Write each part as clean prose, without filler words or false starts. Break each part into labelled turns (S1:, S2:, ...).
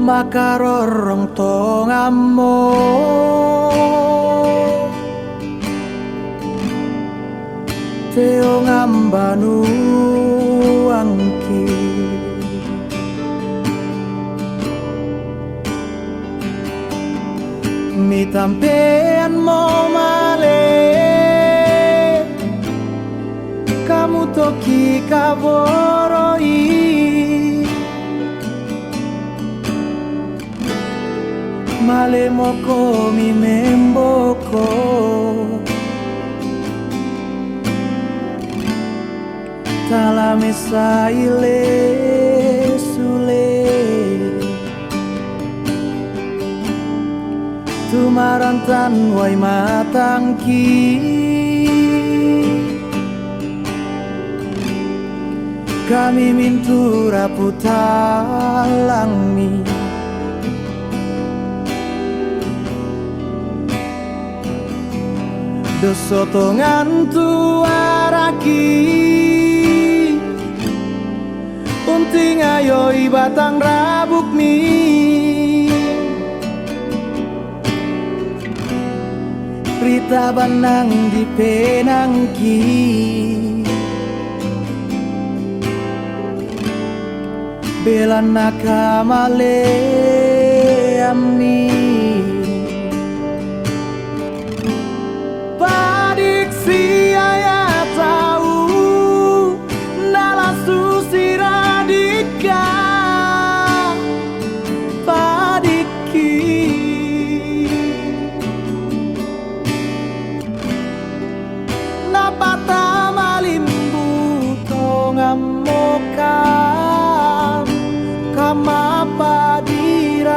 S1: maka rorong tongamo teo ngambanu angki mitampean mo male kamu toki kaboroi male moko mi memboko talame saile sule tumarantan wai matangki kami mintura putalangmi dosotongan tuaraki unting ayoi batang rabuk mi Rita banang di penangki bela nakamale amni padiksi ayah tahu nala susi radika padiki napata malimbu tongamokan kama padiran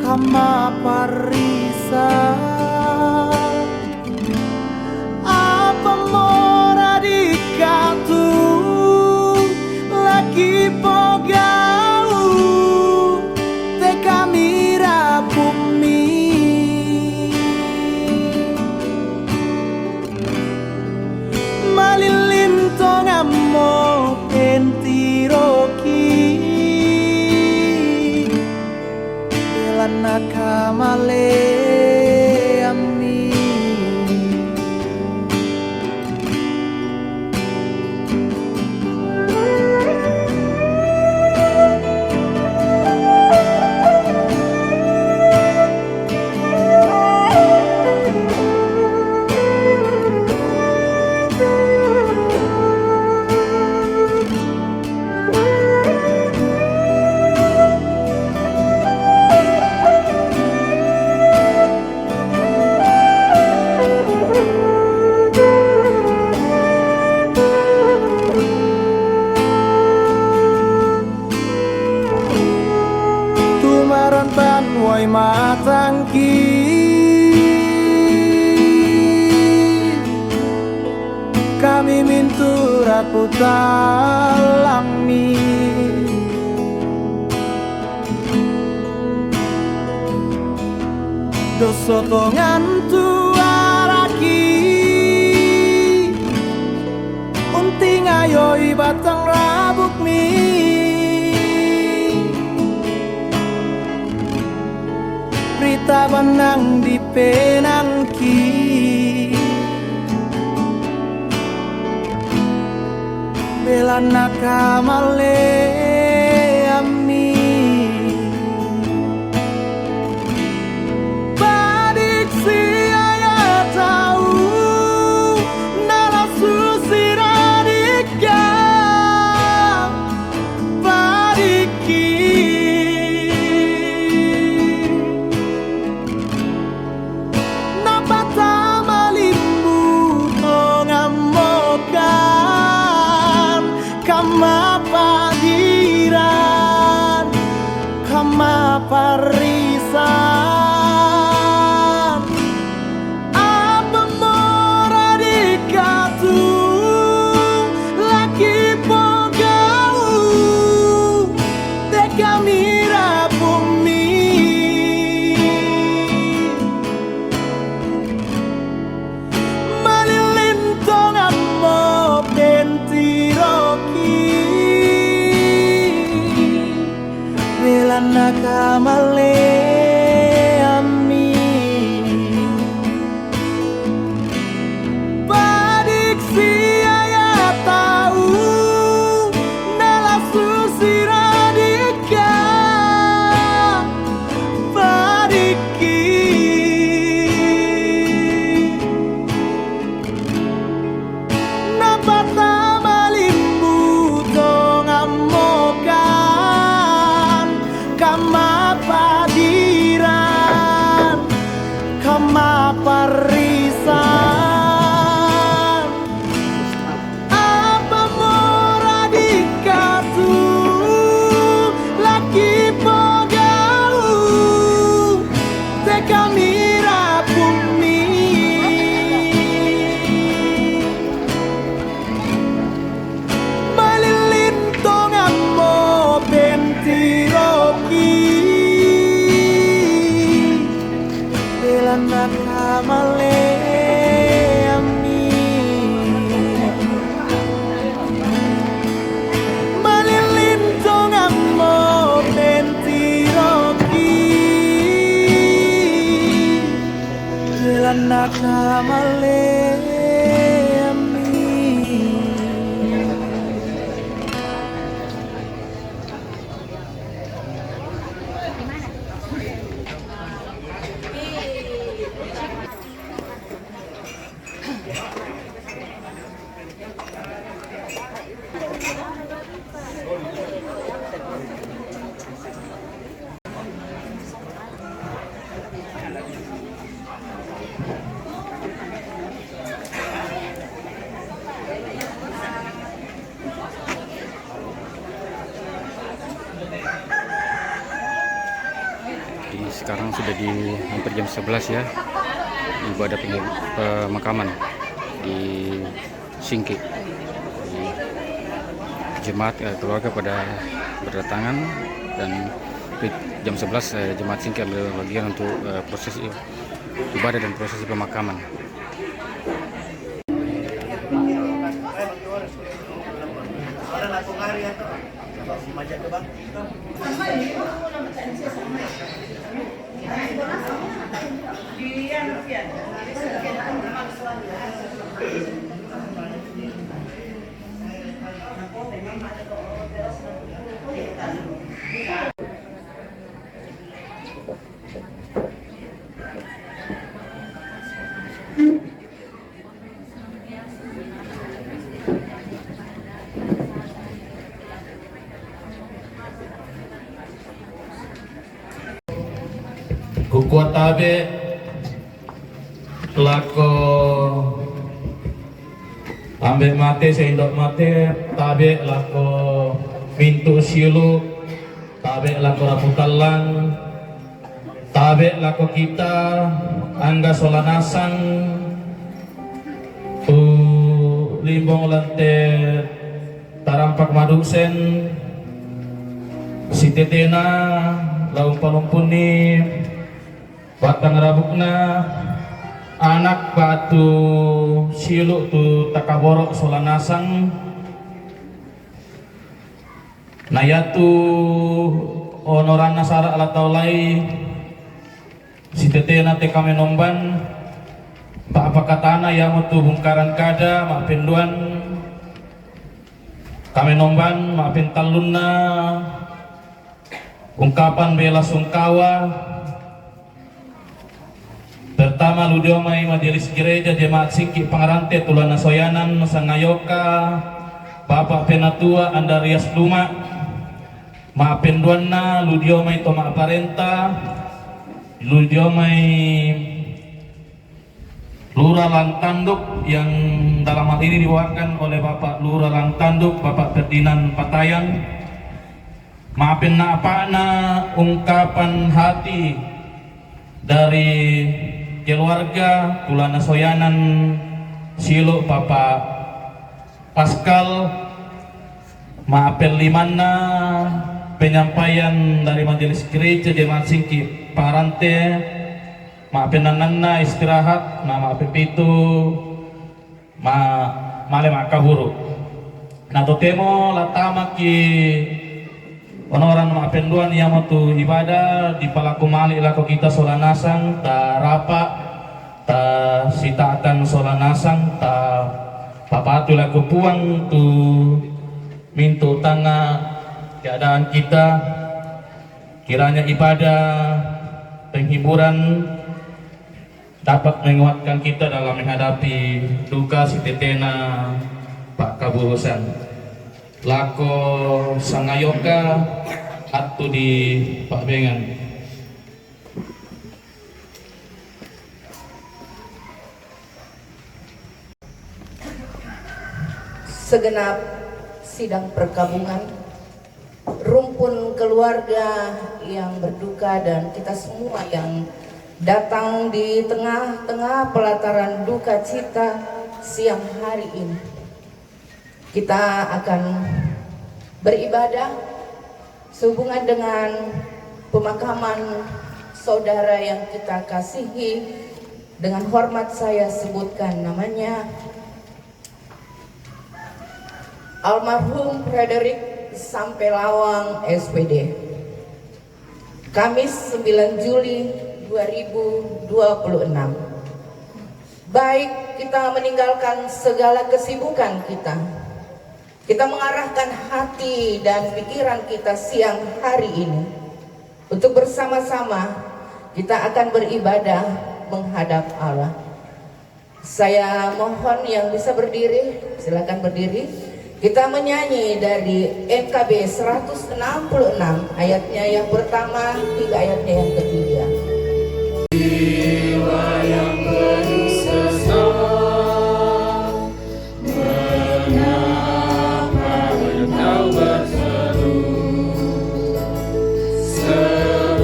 S1: kama parisan apa mora dikatu lagi pogau te kamira bumi malilin tongamo pentiroki belana kamale amni marantan wai matangki kami mintura putalami dosotongan tuaraki unting ayoi batang rabuk mi Rita banang di penangki bela nakamale amni padiksi ayah tahu nala susi radika padiki kama padiran kama parisan apa mora dikatu lagi pogau te kamira bumi malilin tongamo pentiroki Belanda kamale ami Padik siaya tahu Nala susi radika Padiki Napata malimbu dong amokan Kama padiran Kama parisan Apa mora dikatu Laki pogau Teka mira bumi Malilintong amo bentiroki Belanda kamale ami Malilintong amo bentiroki Belanda kamale ami
S2: Sekarang sudah di hampir jam 11 ya, ibadah pemakaman di Singki. Jemaat keluarga pada berdatangan dan jam 11 jemaat Singki ambil bagian untuk proses ibadah dan proses pemakaman.
S3: Kukuat tabe lako ambil mate seindok mate tabe lako pintu silu tabe lako raputalang tabe lako kita angga solanasang tu limbong lante tarampak maduksen si tetena laung palumpuni batang rabukna anak batu silu tu takaborok solanasang nayatu onoran nasara ala taulai si tetena te kami nomban tak apa katana yang tu bungkaran kada mak penduan kami nomban mak pentalunna ungkapan bela sungkawa pertama ludiomai majelis gereja jemaat Singki Pangarante Tulana Soyanan Sangayoka Bapak Penatua Andarias Luma ma penduanna ludiomai toma aparenta ludiomai Lurah Langtanduk yang dalam hal ini diwakilkan oleh Bapak Lurah Langtanduk Bapak Ferdinand Patayan maafin na apana ungkapan hati dari keluarga Tulana Soyanan Silo Bapak Pascal maafin limana penyampaian dari majelis gereja jemaat Singki Pangarante maafin nanana istirahat maafin itu male makahuru na totemo latama ki Onoran maapenduan yang tu ibadah di palaku mali lako kita solanasang ta rapa ta sitaatan solanasang ta papatu lako puang tu mintu tanga keadaan kita, kiranya ibadah penghiburan dapat menguatkan kita dalam menghadapi duka sitetena Pak Kaburusan. Lako sangayoka atu di Pak Bengan.
S4: Segenap sidang perkabungan, rumpun keluarga yang berduka dan kita semua yang datang di tengah-tengah pelataran duka cita siang hari ini. Kita akan beribadah sehubungan dengan pemakaman saudara yang kita kasihi. Dengan hormat saya sebutkan namanya, almarhum Frederick Sampelawang SPD, Kamis 9 Juli 2026. Baik, kita meninggalkan segala kesibukan kita mengarahkan hati dan pikiran kita siang hari ini untuk bersama-sama kita akan beribadah menghadap Allah. Saya mohon yang bisa berdiri, silakan berdiri. Kita menyanyi dari MKB 166 ayatnya yang pertama hingga ayatnya yang ketiga.
S1: Jiwa yang penuh sesak, mengapa engkau berseru? Sebuah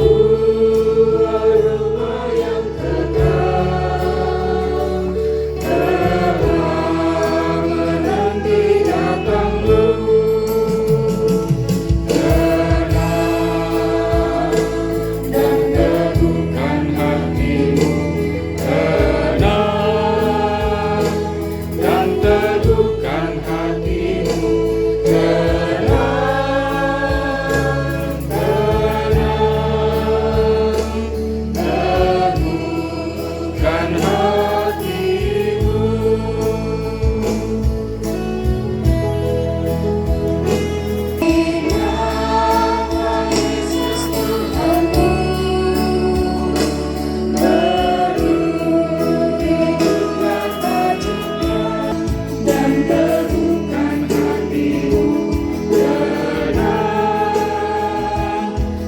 S1: rumah yang kekal telah menanti datangmu. Tenang dan teguhkan hatimu. Tenang dan teguhkan hatimu. Tenang, teguhkan hatimu. Ingatlah Yesus Tuhanmu, berlindunglah bajunya dan teguhkan hatimu. Tenang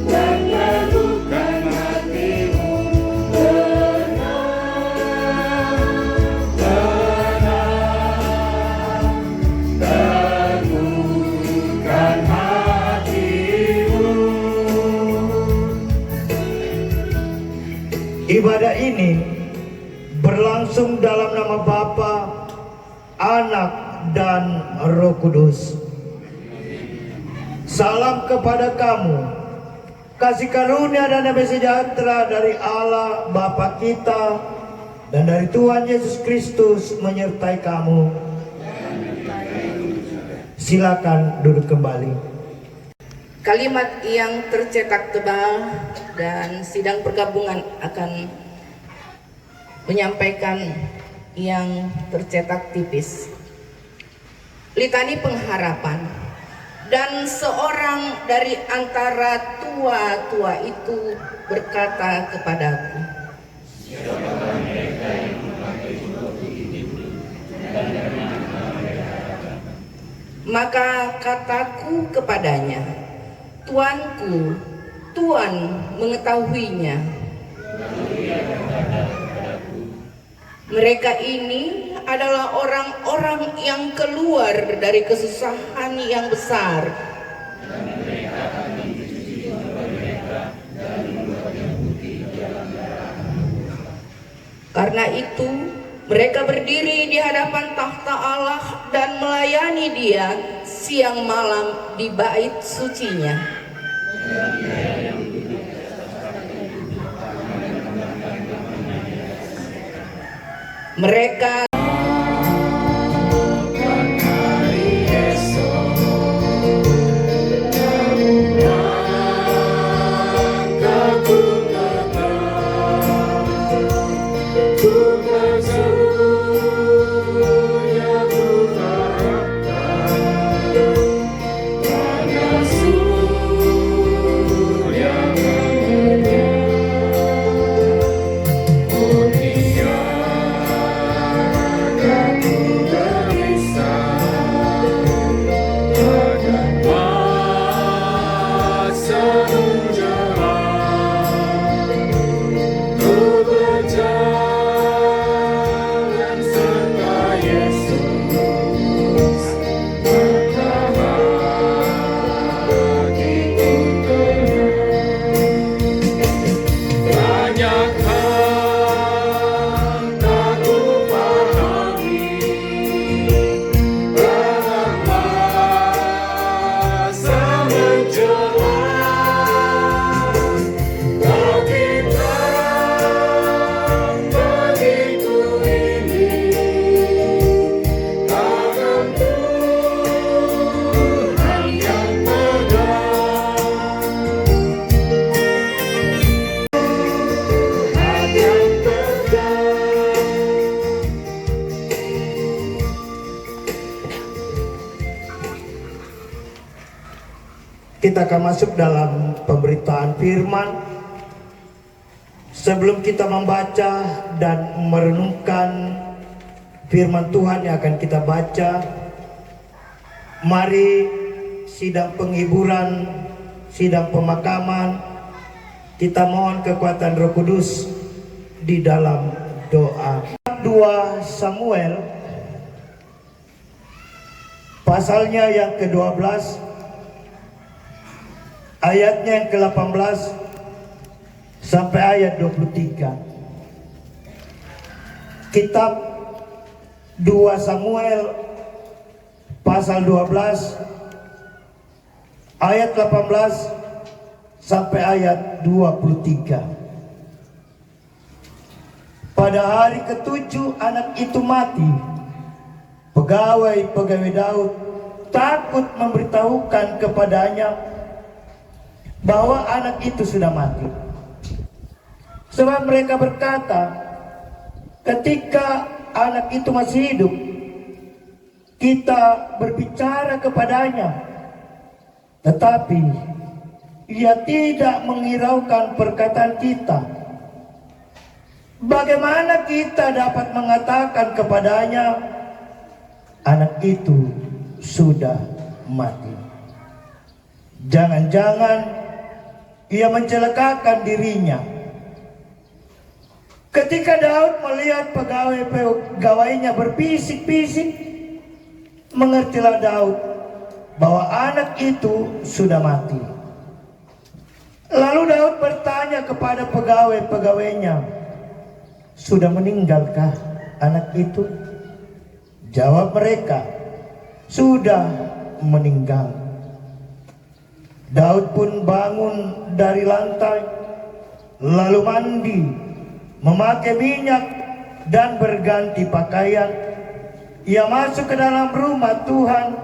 S1: dan teguhkan hatimu. Teguhkan hatimu.
S5: Ibadah ini berlangsung dalam nama Bapa, Anak, dan Roh Kudus. Salam kepada kamu, kasih karunia dan damai sejahtera dari Allah Bapa kita dan dari Tuhan Yesus Kristus menyertai kamu. Silakan duduk kembali.
S4: Kalimat yang tercetak tebal dan sidang pergabungan akan menyampaikan yang tercetak tipis. Litani pengharapan, dan seorang dari antara tua-tua itu berkata kepadaku, maka kataku kepadanya, Tuanku, Tuhan mengetahuinya. Mereka ini adalah orang-orang yang keluar dari kesusahan yang besar. Karena itu, mereka berdiri di hadapan takhta Allah dan melayani Dia siang malam di bait sucinya. Mereka
S1: Hari esok,
S5: kita akan masuk dalam pemberitaan firman. Sebelum kita membaca dan merenungkan firman Tuhan yang akan kita baca, mari sidang penghiburan, sidang pemakaman, kita mohon kekuatan Roh Kudus di dalam doa. 2 Samuel pasalnya yang ke-12, ayatnya yang ke-18 sampai ayat 23. Kitab 2 Samuel pasal 12 ayat 18 sampai ayat 23. Pada hari ke-7 anak itu mati. Pegawai-pegawai Daud takut memberitahukan kepadanya bahwa anak itu sudah mati. Sebab mereka berkata, ketika anak itu masih hidup, kita berbicara kepadanya, tetapi ia tidak menghiraukan perkataan kita. Bagaimana kita dapat mengatakan kepadanya, anak itu sudah mati? Jangan-jangan ia mencelakakan dirinya. Ketika Daud melihat pegawai-pegawainya berbisik-bisik, mengertilah Daud bahwa anak itu sudah mati. Lalu Daud bertanya kepada pegawai-pegawainya, sudah meninggalkah anak itu? Jawab mereka, sudah meninggal. Daud pun bangun dari lantai, lalu mandi, memakai minyak dan berganti pakaian. Ia masuk ke dalam rumah Tuhan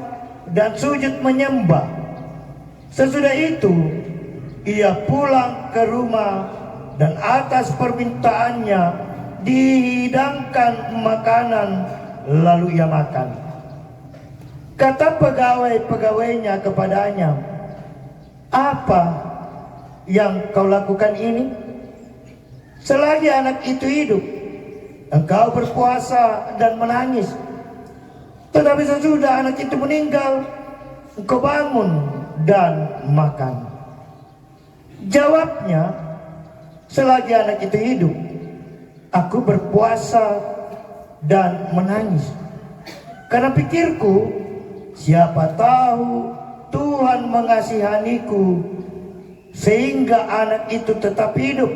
S5: dan sujud menyembah. Sesudah itu ia pulang ke rumah dan atas permintaannya dihidangkan makanan, lalu ia makan. Kata pegawai-pegawainya kepadanya, apa yang kau lakukan ini? Selagi anak itu hidup, engkau berpuasa dan menangis. Tetapi sesudah anak itu meninggal, engkau bangun dan makan. Jawabnya, selagi anak itu hidup, aku berpuasa dan menangis. Karena pikirku, siapa tahu Tuhan mengasihaniku sehingga anak itu tetap hidup.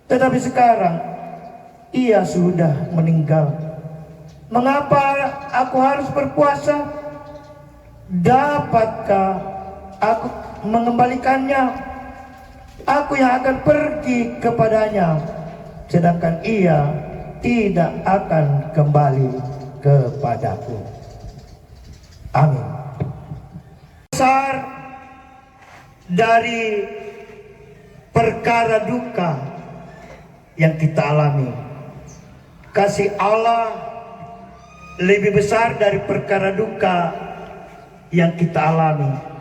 S5: Tetapi sekarang ia sudah meninggal. Mengapa aku harus berpuasa? Dapatkah aku mengembalikannya? Aku yang akan pergi kepadanya, sedangkan ia tidak akan kembali kepadaku. Amin. Besar dari perkara duka yang kita alami, kasih Allah lebih besar dari perkara duka yang kita alami.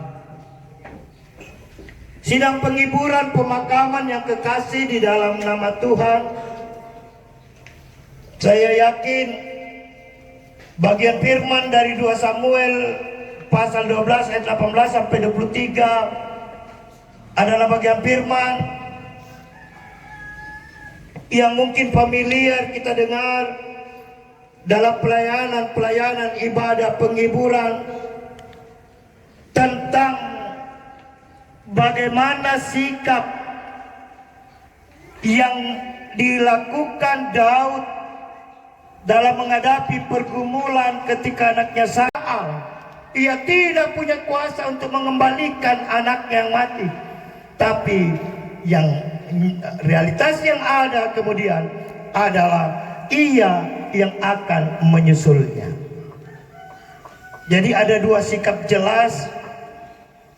S5: Sidang penghiburan pemakaman yang kekasih di dalam nama Tuhan, saya yakin bagian firman dari 2 Samuel pasal 12 ayat 18 sampai 23 adalah bagian firman yang mungkin familiar kita dengar dalam pelayanan ibadah penghiburan, tentang bagaimana sikap yang dilakukan Daud dalam menghadapi pergumulan ketika anaknya Saul. Ia tidak punya kuasa untuk mengembalikan anaknya yang mati, tapi yang realitas yang ada kemudian adalah ia yang akan menyusulnya. Jadi ada 2 sikap jelas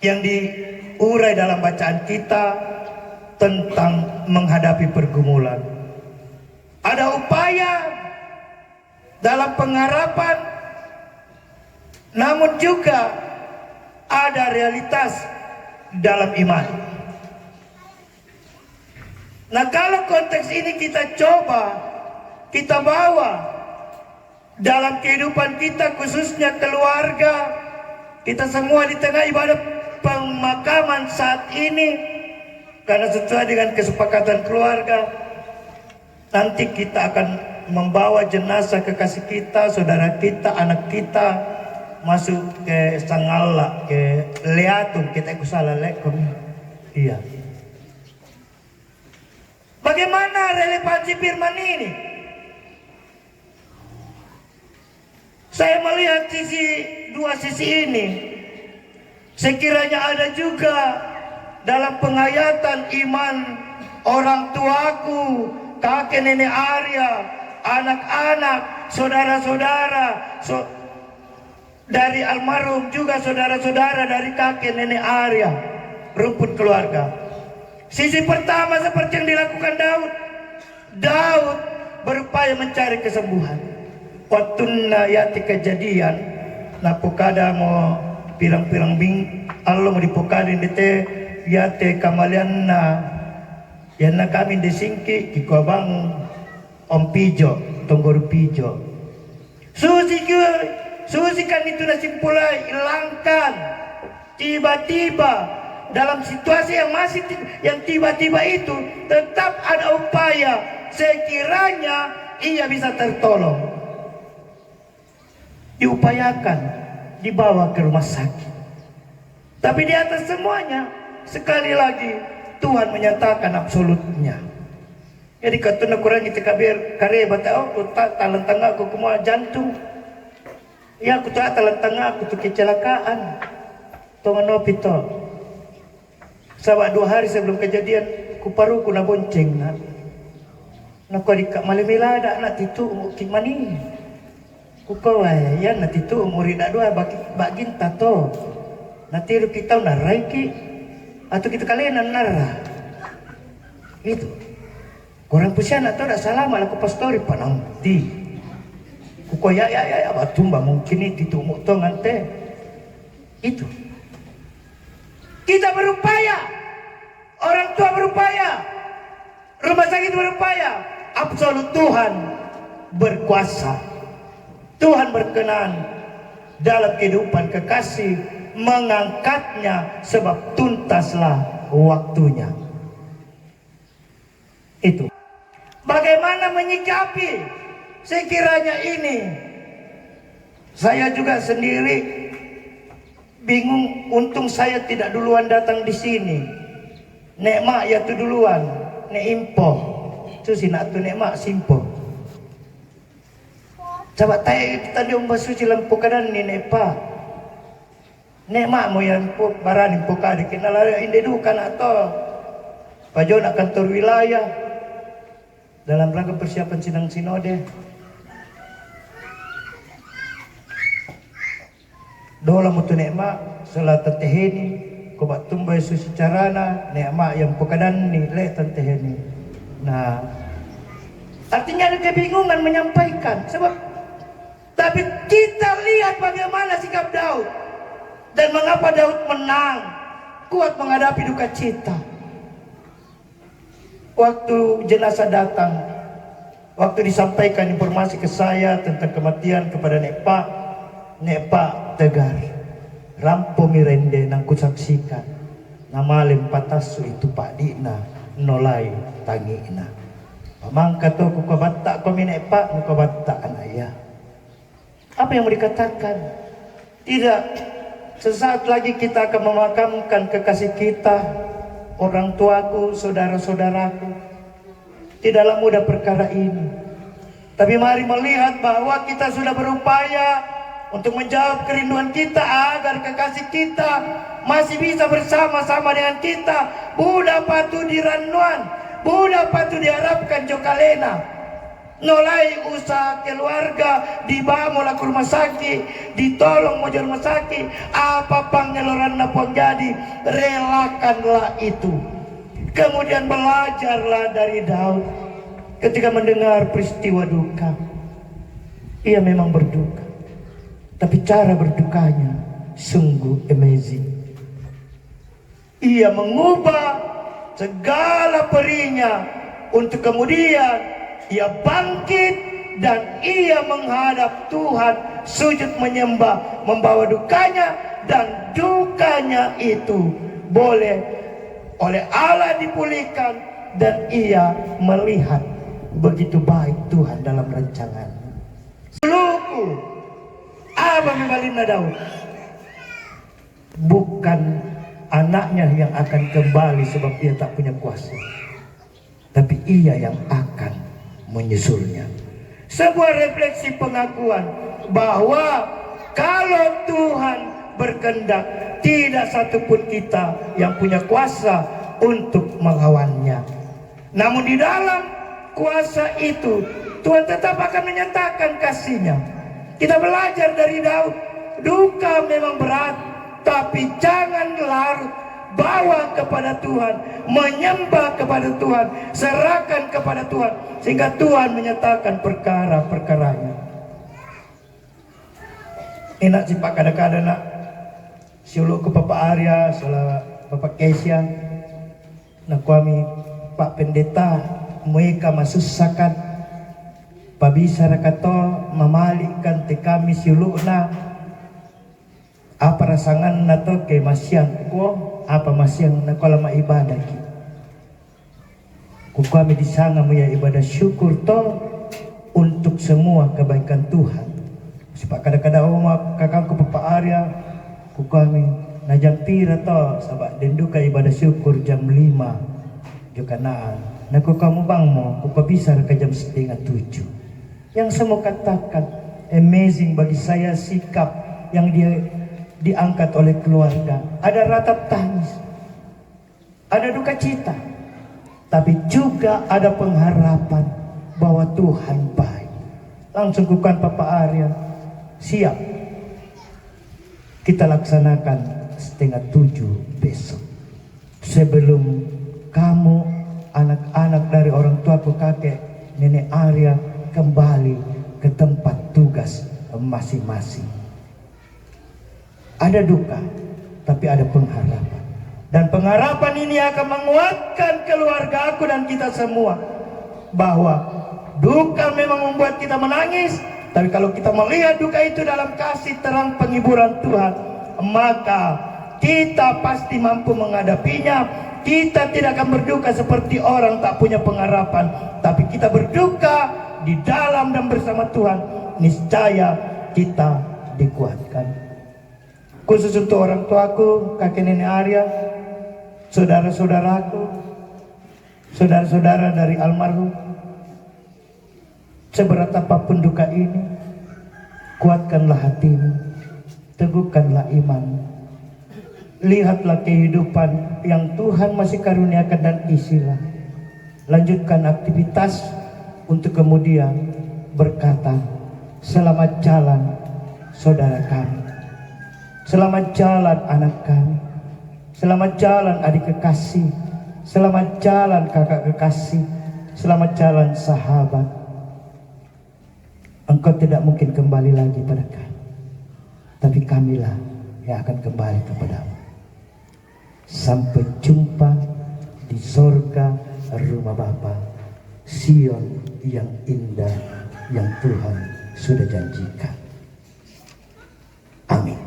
S5: yang diurai dalam bacaan kita tentang menghadapi pergumulan. Ada upaya dalam pengharapan, namun juga ada realitas dalam iman. Nah, kalau konteks ini kita coba kita bawa dalam kehidupan kita, khususnya keluarga, kita semua di tengah ibadah pemakaman saat ini, karena sesuai dengan kesepakatan keluarga, nanti kita akan membawa jenazah kekasih kita, saudara kita, anak kita masuk ke Sangala, ke Leatum, kita salah lekom. Iya. Bagaimana relevansi firman ini? Saya melihat dua sisi ini. Sekiranya ada juga dalam penghayatan iman orang tuaku, kakek nenek Arya, anak-anak, saudara-saudara dari almarhum, juga saudara-saudara dari kakek nenek Arya, rumput keluarga. Sisi pertama seperti yang dilakukan Daud. Daud berupaya mencari kesembuhan. Waktu yati kejadian, napukada mau pirang-pirang bing, Allah mau dipukadin dete yate kamalian yana kami disingki kikobang om pijo, tonggor pijo. Susi kan itu nasimpulai hilangkan. Tiba-tiba dalam situasi yang tiba-tiba itu tetap ada upaya sekiranya ia bisa tertolong, diupayakan dibawa ke rumah sakit. Tapi di atas semuanya, sekali lagi Tuhan menyatakan absolutnya. Jadi katuna kurang itu kabir karya batau tak talan tengah aku kumua jantung. Ya aku tak talan tengah aku tuh kecelakaan. Tonganopi to. Sabak 2 hari sebelum kejadian kuparuku na bonceng na. Naku adik malimila ada anak titu kimani. Kukawai ya na titu umuri dak 2 bagin tato. Natiru kita na raiki atau kita kalian nara. Itu. Kurang pusian atau dak salah malah ku pastori panang ti. Kuko ya batumba mungkin itu titu mutong ante. Itu. Kita berupaya, orang tua berupaya, rumah sakit berupaya, absolut Tuhan berkuasa. Tuhan berkenan dalam kehidupan kekasih mengangkatnya sebab tuntaslah waktunya. Itu. Bagaimana menyikapi sekiranya ini? Saya juga sendiri bingung, untung saya tidak duluan datang di sini. Nek mak ya tu duluan, nek impo. Tu si nak tu nek mak simpo. Coba tanya tadi umbah suci lampu kadan ni nek pa. Nek mak mo yang po barani po kada kinala inde dukan atau pajo nak kantor wilayah dalam rangka persiapan sidang sinode. Dola mutu nekma salat teteheni ko batumbay susi carana nekma yang pokadan ni le teteheni. Nah, artinya ada kebingungan menyampaikan sebab, tapi kita lihat bagaimana sikap Daud dan mengapa Daud menang, kuat menghadapi duka cita. Waktu jenazah datang, waktu disampaikan informasi ke saya tentang kematian kepada Nekpa tegar, rampo mirende nang kusaksikan, namalim patasu itu Pak Dina, nolai tangina. Pamangka to kukabatta kami Nekpa, kukabatta anaya. Apa yang mau dikatakan? Tidak, sesaat lagi kita akan memakamkan kekasih kita, orang tuaku, saudara-saudaraku. Tidaklah mudah perkara ini. Tapi mari melihat bahwa kita sudah berupaya untuk menjawab kerinduan kita agar kekasih kita masih bisa bersama-sama dengan kita. Budak patu diranuan, budak patu diharapkan jokalena. Nolai usaha keluarga, dibawa ke rumah sakit, ditolong mau rumah sakit, apa pangeloran napon jadi, relakanlah itu. Kemudian belajarlah dari Daud ketika mendengar peristiwa duka. Ia memang berduka, tapi cara berdukanya sungguh amazing. Ia mengubah segala perinya untuk kemudian ia bangkit dan ia menghadap Tuhan, sujud menyembah, membawa dukanya, dan dukanya itu boleh oleh Allah dipulihkan, dan ia melihat begitu baik Tuhan dalam rancangan. Luku apa membalina Daud? Bukan anaknya yang akan kembali sebab dia tak punya kuasa, tapi ia yang akan menyusulnya. Sebuah refleksi pengakuan bahwa kalau Tuhan berkehendak, tidak satupun kita yang punya kuasa untuk melawannya. Namun di dalam kuasa itu Tuhan tetap akan menyatakan kasih-Nya. Kita belajar dari Daud, duka memang berat, tapi jangan larut. Bawa kepada Tuhan, menyembah kepada Tuhan, serahkan kepada Tuhan, sehingga Tuhan menyatakan perkara-perkaranya. Enak sih Pak, kadang-kadang nak siuluk ke Bapak Arya, salah Bapak Kesia, nak kami Pak Pendeta, mereka masusahkan, Pak bisa rakato memalikkan te kami siuluk na, apa rasangan na to ke masyang ko, apa masyang na kolama ibadah ki. Ku kami di sana muya ibadah syukur to untuk semua kebaikan Tuhan. Sebab kadang-kadang kakakku Bapak Arya, ku kami na jam pira to sabak denduka ibadah syukur jam 5 juga naan. Na ku kamu bang mo, ku bisa ke jam 6:30. Yang semua katakan amazing bagi saya sikap yang dia diangkat oleh keluarga. Ada ratap tangis, ada duka cita, tapi juga ada pengharapan bahwa Tuhan baik. Langsung kukan Papa Arya, siap kita laksanakan 6:30 besok. Sebelum kamu, anak-anak dari orang tuaku, kakek, nenek Arya kembali ke tempat tugas masing-masing. Ada duka, tapi ada pengharapan. Dan pengharapan ini akan menguatkan keluarga aku dan kita semua. Bahwa duka memang membuat kita menangis, tapi kalau kita melihat duka itu dalam kasih terang penghiburan Tuhan, maka kita pasti mampu menghadapinya. Kita tidak akan berduka seperti orang tak punya pengharapan, tapi kita berduka di dalam dan bersama Tuhan. Niscaya kita dikuatkan. Khusus untuk orang tuaku, kakek nenek Arya, saudara-saudaraku, saudara-saudara dari almarhum, seberat apapun duka ini, kuatkanlah hatimu, teguhkanlah iman, lihatlah kehidupan yang Tuhan masih karuniakan dan isilah. Lanjutkan aktivitas untuk kemudian berkata, selamat jalan saudara kami. Selamat jalan anak kami, selamat jalan adik kekasih, selamat jalan kakak kekasih, selamat jalan sahabat. Engkau tidak mungkin kembali lagi pada kami, tapi kamilah yang akan kembali kepadamu. Sampai jumpa di sorga rumah Bapa, Sion yang indah yang Tuhan sudah janjikan. Amin.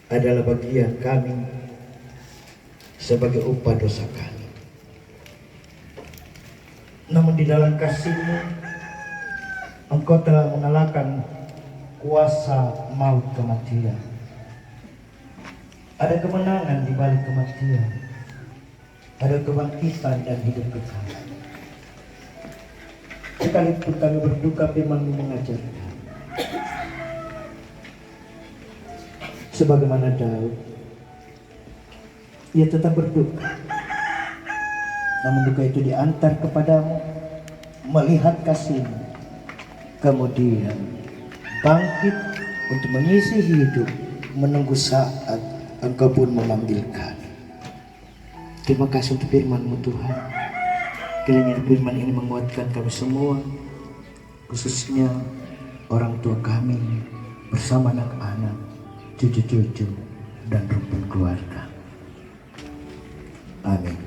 S5: Adalah bagian kami sebagai upah dosa kami. Namun di dalam kasih-Mu, Engkau telah mengalahkan kuasa maut kematian. Ada kemenangan di balik kematian. Ada kebangkitan dan hidup kekal. Sekalipun kami berduka, firman-Mu mengajarkan. Sebagaimana Daud, ia tetap berduka. Namun duka itu diantar kepadamu, melihat kasih-Mu, kemudian bangkit untuk mengisi hidup, menunggu saat Engkau pun memanggilkan. Terima kasih untuk firman-Mu Tuhan. Kiranya firman ini menguatkan kami semua, khususnya orang tua kami bersama anak-anak, cucu-cucu, dan rukun keluarga. Amin.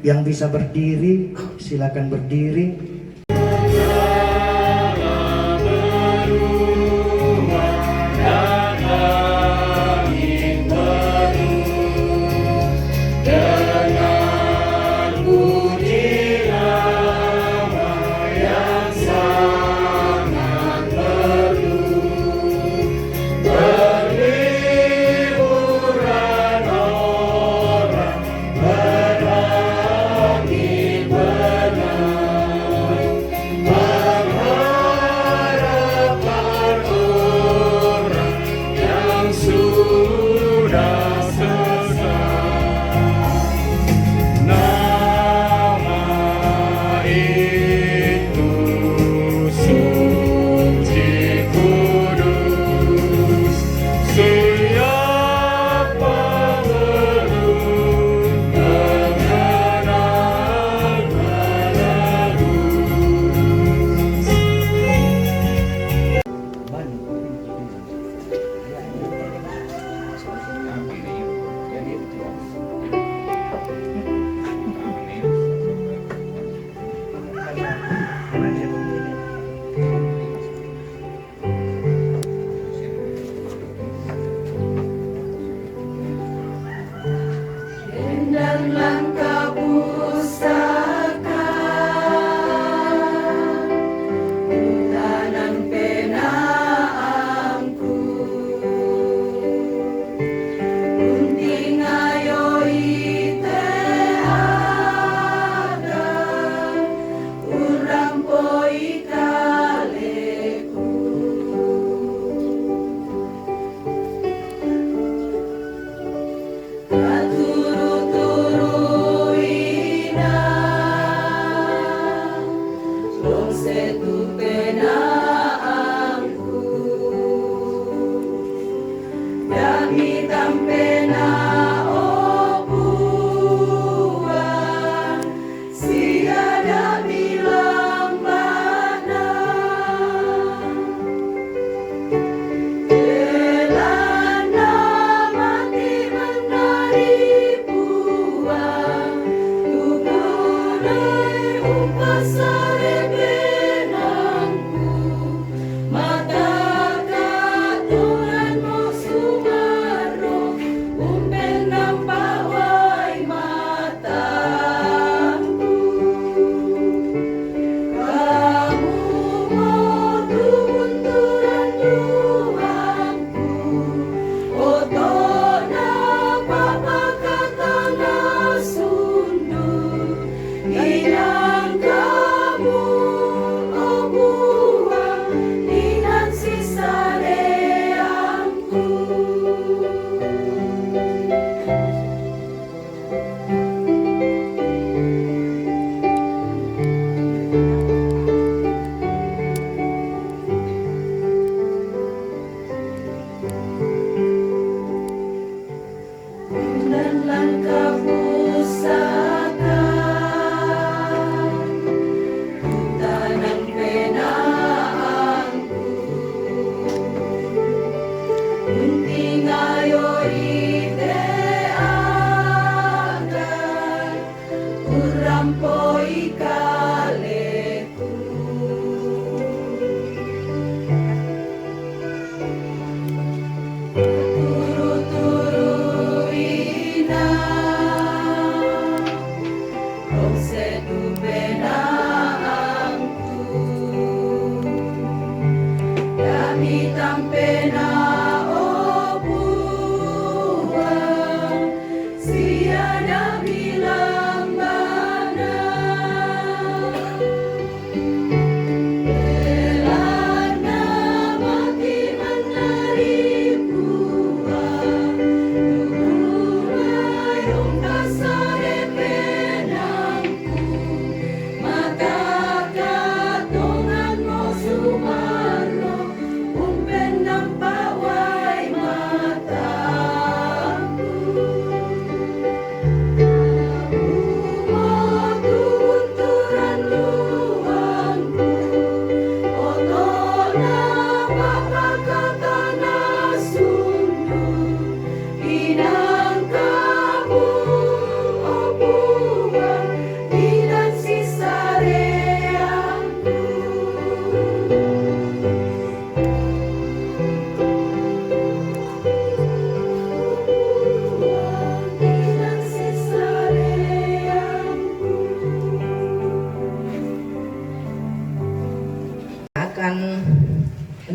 S5: Yang bisa berdiri, silakan berdiri.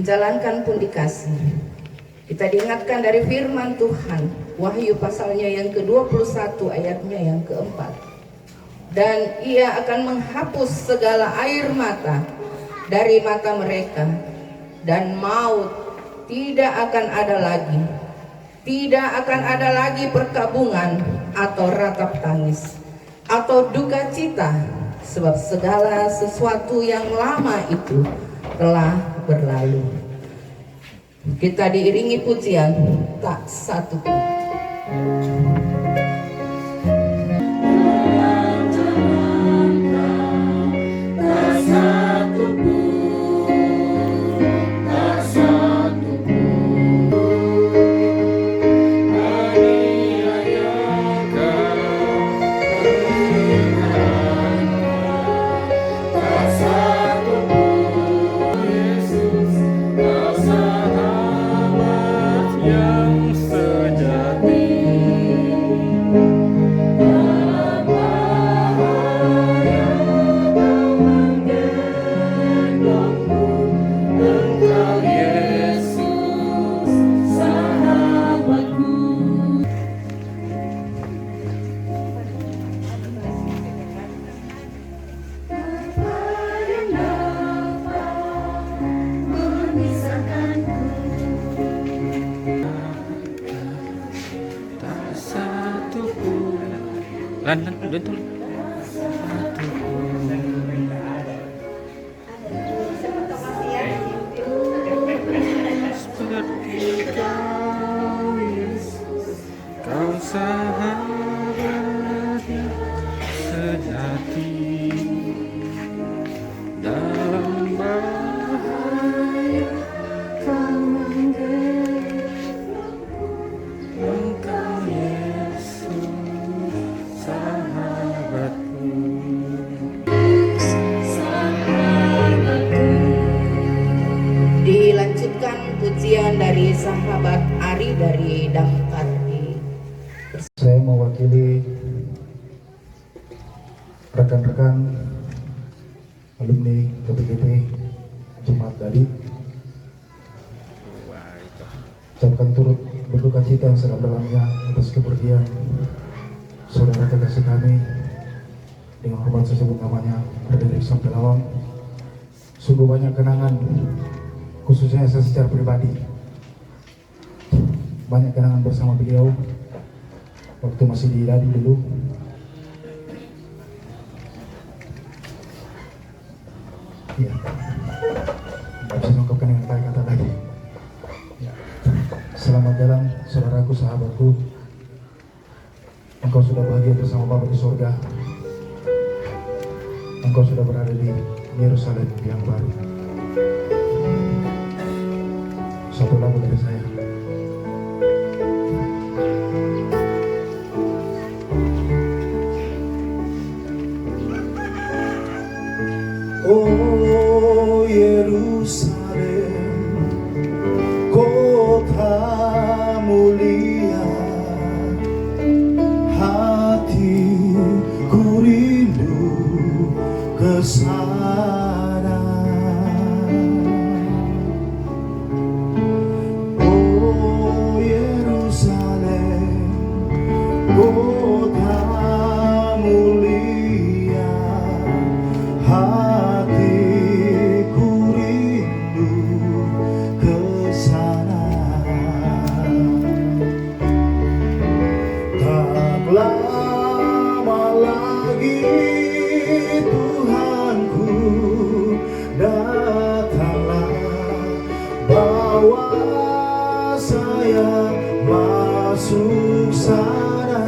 S4: menjalankan pun dikasih. Kita diingatkan dari firman Tuhan, Wahyu pasalnya yang ke-21 ayatnya yang keempat. Dan ia akan menghapus segala air mata dari mata mereka, dan maut tidak akan ada lagi. Tidak akan ada lagi perkabungan atau ratap tangis atau duka cita, sebab segala sesuatu yang lama itu telah berlalu. Kita diiringi pujian tak satu pun.
S2: Yang sejati. Lan, betul. Seperti kau, Yesus, kau sahabat yang sejati dalam bahaya kau engkau Yesus.
S4: Dilanjutkan pujian dari sahabat Ari dari Damkar.
S6: Saya mewakili rekan-rekan alumni KPKP Jemaat Dali, ucapkan turut berduka cita yang sedalam-dalamnya atas kepergian saudara kekasih kami. Dengan hormat saya sebut namanya Frederick Sampelawang. Sungguh banyak kenangan, khususnya saya secara pribadi, banyak kenangan bersama beliau waktu masih di Dadi dulu. Ya, tidak bisa mengungkapkan dengan kata-kata lagi. Ya. Selamat jalan saudaraku, sahabatku. Engkau sudah bahagia bersama Bapa di surga. Engkau sudah berada di Yerusalem yang baru. Satu lagu dari saya.
S1: Oh Yerusalem, kota mulia, hatiku rindu ke sana. Oh Yerusalem, kota mulia, hatiku rindu ke sana. Tak lama lagi Tuhanku datanglah, bawa saya masuk sana.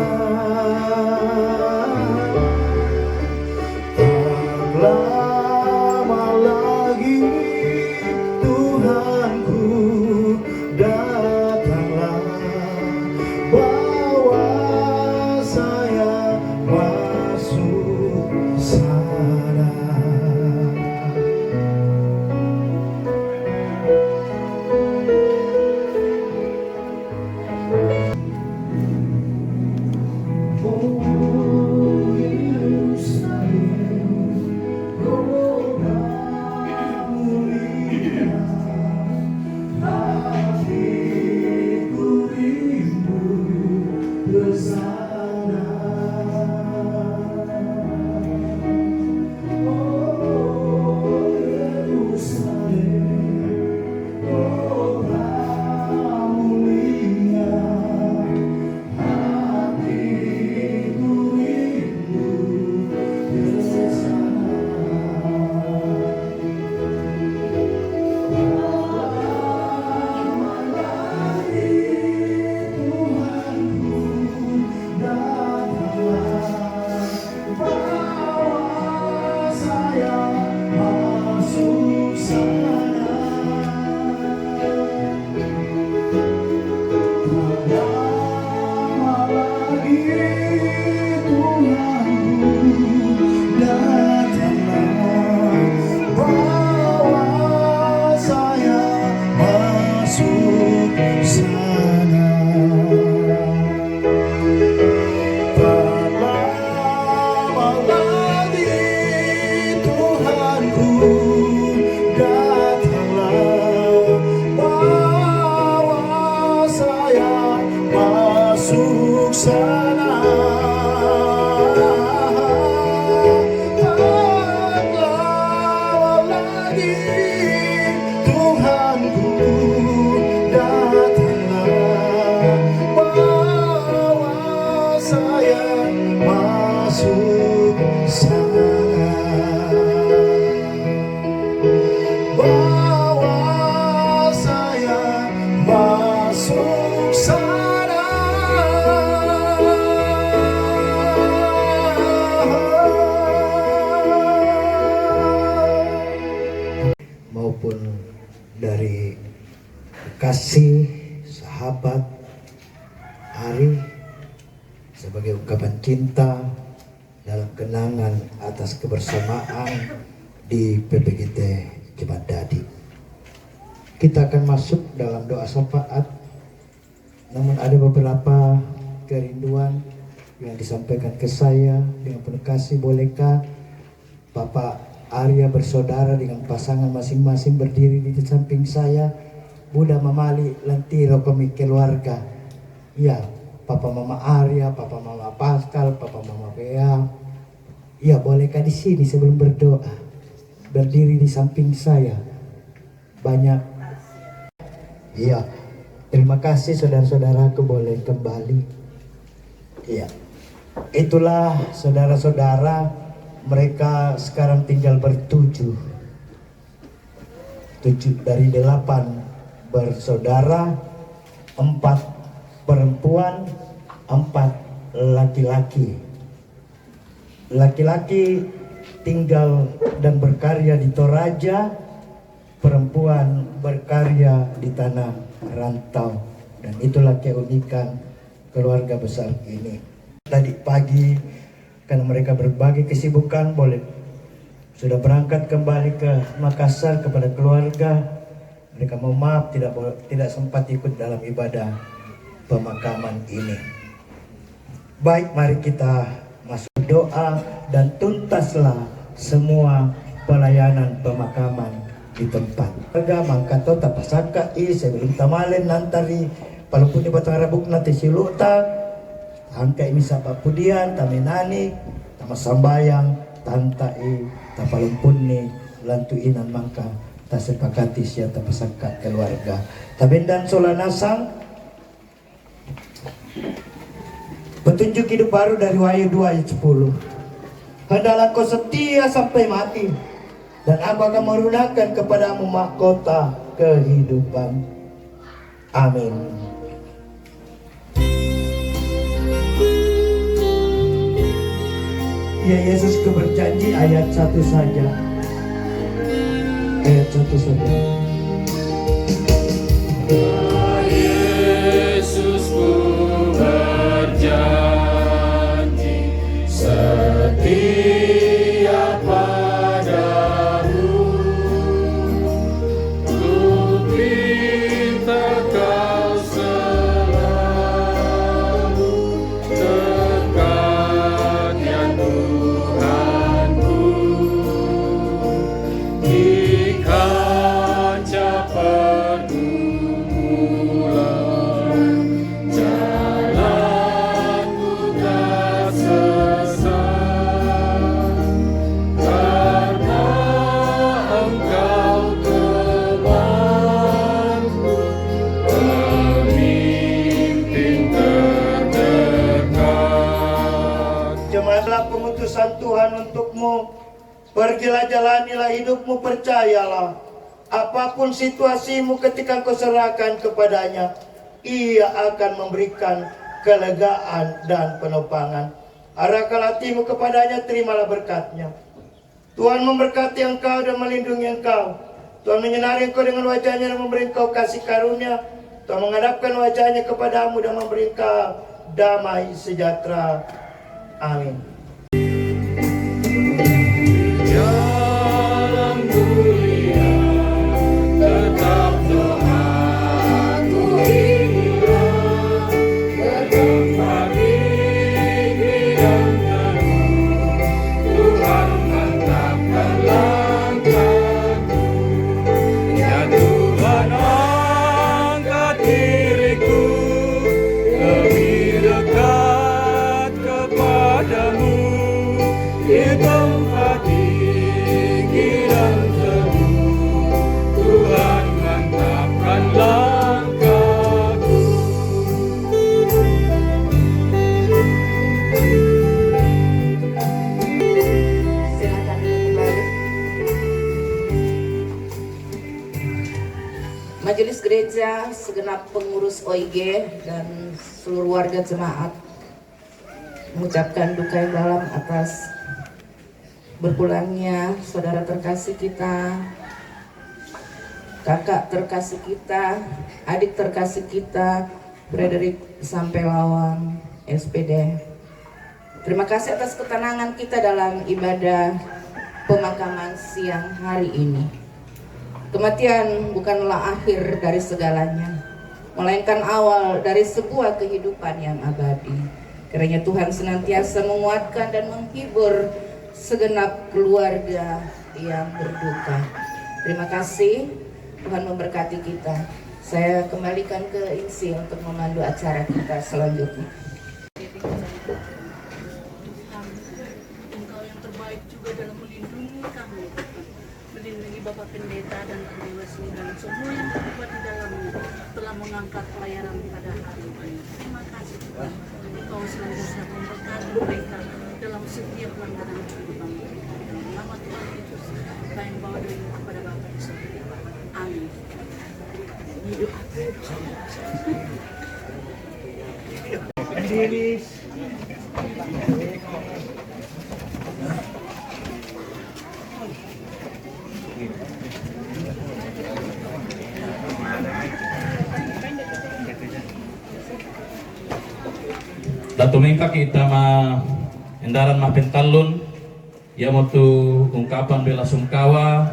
S1: Tak lama lagi Tuhanku datanglah, bawa saya masuk sana. saya masuk sana. Bawa saya masuk sana. Maupun dari kasih sahabat Ari sebagai ungkapan cinta dalam kenangan atas kebersamaan di PPGT Jemaat Dadi. Kita akan masuk dalam doa syafaat, namun ada beberapa kerinduan yang disampaikan ke saya dengan penuh kasih. Bolehkah Bapak Arya bersaudara dengan pasangan masing-masing berdiri di samping saya? Bunda Mamali Lantiro kami keluarga. Ya, Papa Mama Arya, Papa Mama Pascal, Papa Mama Bea. Ya, bolehkah di sini sebelum berdoa berdiri di samping saya? Banyak. Iya. Terima kasih saudara-saudaraku, boleh kembali. Iya. Itulah saudara-saudara, mereka sekarang tinggal bertujuh. 7 dari 8 bersaudara, 4 perempuan, 4 laki-laki. Laki-laki tinggal dan berkarya di Toraja, perempuan berkarya di tanah rantau. Dan itulah keunikan keluarga besar ini. Tadi pagi karena mereka berbagai kesibukan, sudah berangkat kembali ke Makassar kepada keluarga. Mereka mohon maaf tidak sempat ikut dalam ibadah pemakaman ini. Baik, mari kita masuk doa dan tuntaslah semua pelayanan pemakaman di tempat. Agama kata tapasaka sebelum tamalen nantari palupun di batang rabuk nanti siluta angka ini sapa pudian tamenani tama sambayang tantai tapalumpun ni lantuinan mangka tasepakati siya tapasaka keluarga tabendan solanasang petunjuk hidup baru dari Wahyu 2 ayat 10. Hendaklah kau setia sampai mati, dan aku akan merunakkan kepadamu mahkota kehidupan. Amin. Ya Yesus, kau berjanji ayat 1 saja. Ayat 1 saja.
S3: Yesusku berjanji setia padamu, ku minta kau selalu dekat ya Tuhanku, di kaca pergumulan jalanku tak sesat, karena Engkau temanku, pemimpin terdekat.
S5: Jemaatlah pengutusan Tuhan untukmu. Pergilah, jalanilah hidupmu, percayalah. Apapun situasimu ketika kau serahkan kepadanya, Ia akan memberikan kelegaan dan penopangan. Arahkan hatimu kepadanya, terimalah berkatnya. Tuhan memberkati engkau dan melindungi engkau. Tuhan menyinari engkau dengan wajahnya dan memberi engkau kasih karunia. Tuhan menghadapkan wajahnya kepadamu dan memberi engkau damai sejahtera. Amin.
S3: Jalan mulia tetap doaku inilah, bertempat tinggi dan teguh, Tuhan mantapkan langkahku. Ya Tuhan, angkat diriku lebih dekat kepadamu.
S4: gereja, segenap pengurus OIG dan seluruh warga jemaat mengucapkan duka yang dalam atas berpulangnya saudara terkasih kita, kakak terkasih kita, adik terkasih kita, Frederick Sampelawang, SPD. Terima kasih atas ketenangan kita dalam ibadah pemakaman siang hari ini. Kematian bukanlah akhir dari segalanya, melainkan awal dari sebuah kehidupan yang abadi. Kiranya Tuhan senantiasa menguatkan dan menghibur segenap keluarga yang berduka. Terima kasih, Tuhan memberkati kita. Saya kembalikan ke Insi untuk memandu acara kita selanjutnya.
S7: Engkau yang terbaik juga dalam melindungi kami, melindungi Bapak Pendeta dan Pendewasi dan semua yang terlibat di dalamnya telah mengangkat pelayanan pada hari ini. Terima kasih Tuhan. Engkau senantiasa memberkati mereka dalam setiap pelanggaran kehidupan mereka. Dalam nama Tuhan Yesus, kami bawa doa kepada Bapa di surga. Amin.
S5: Berdiri.
S3: Datu mingka kita endaran pentalun ya motu ungkapan bela sungkawa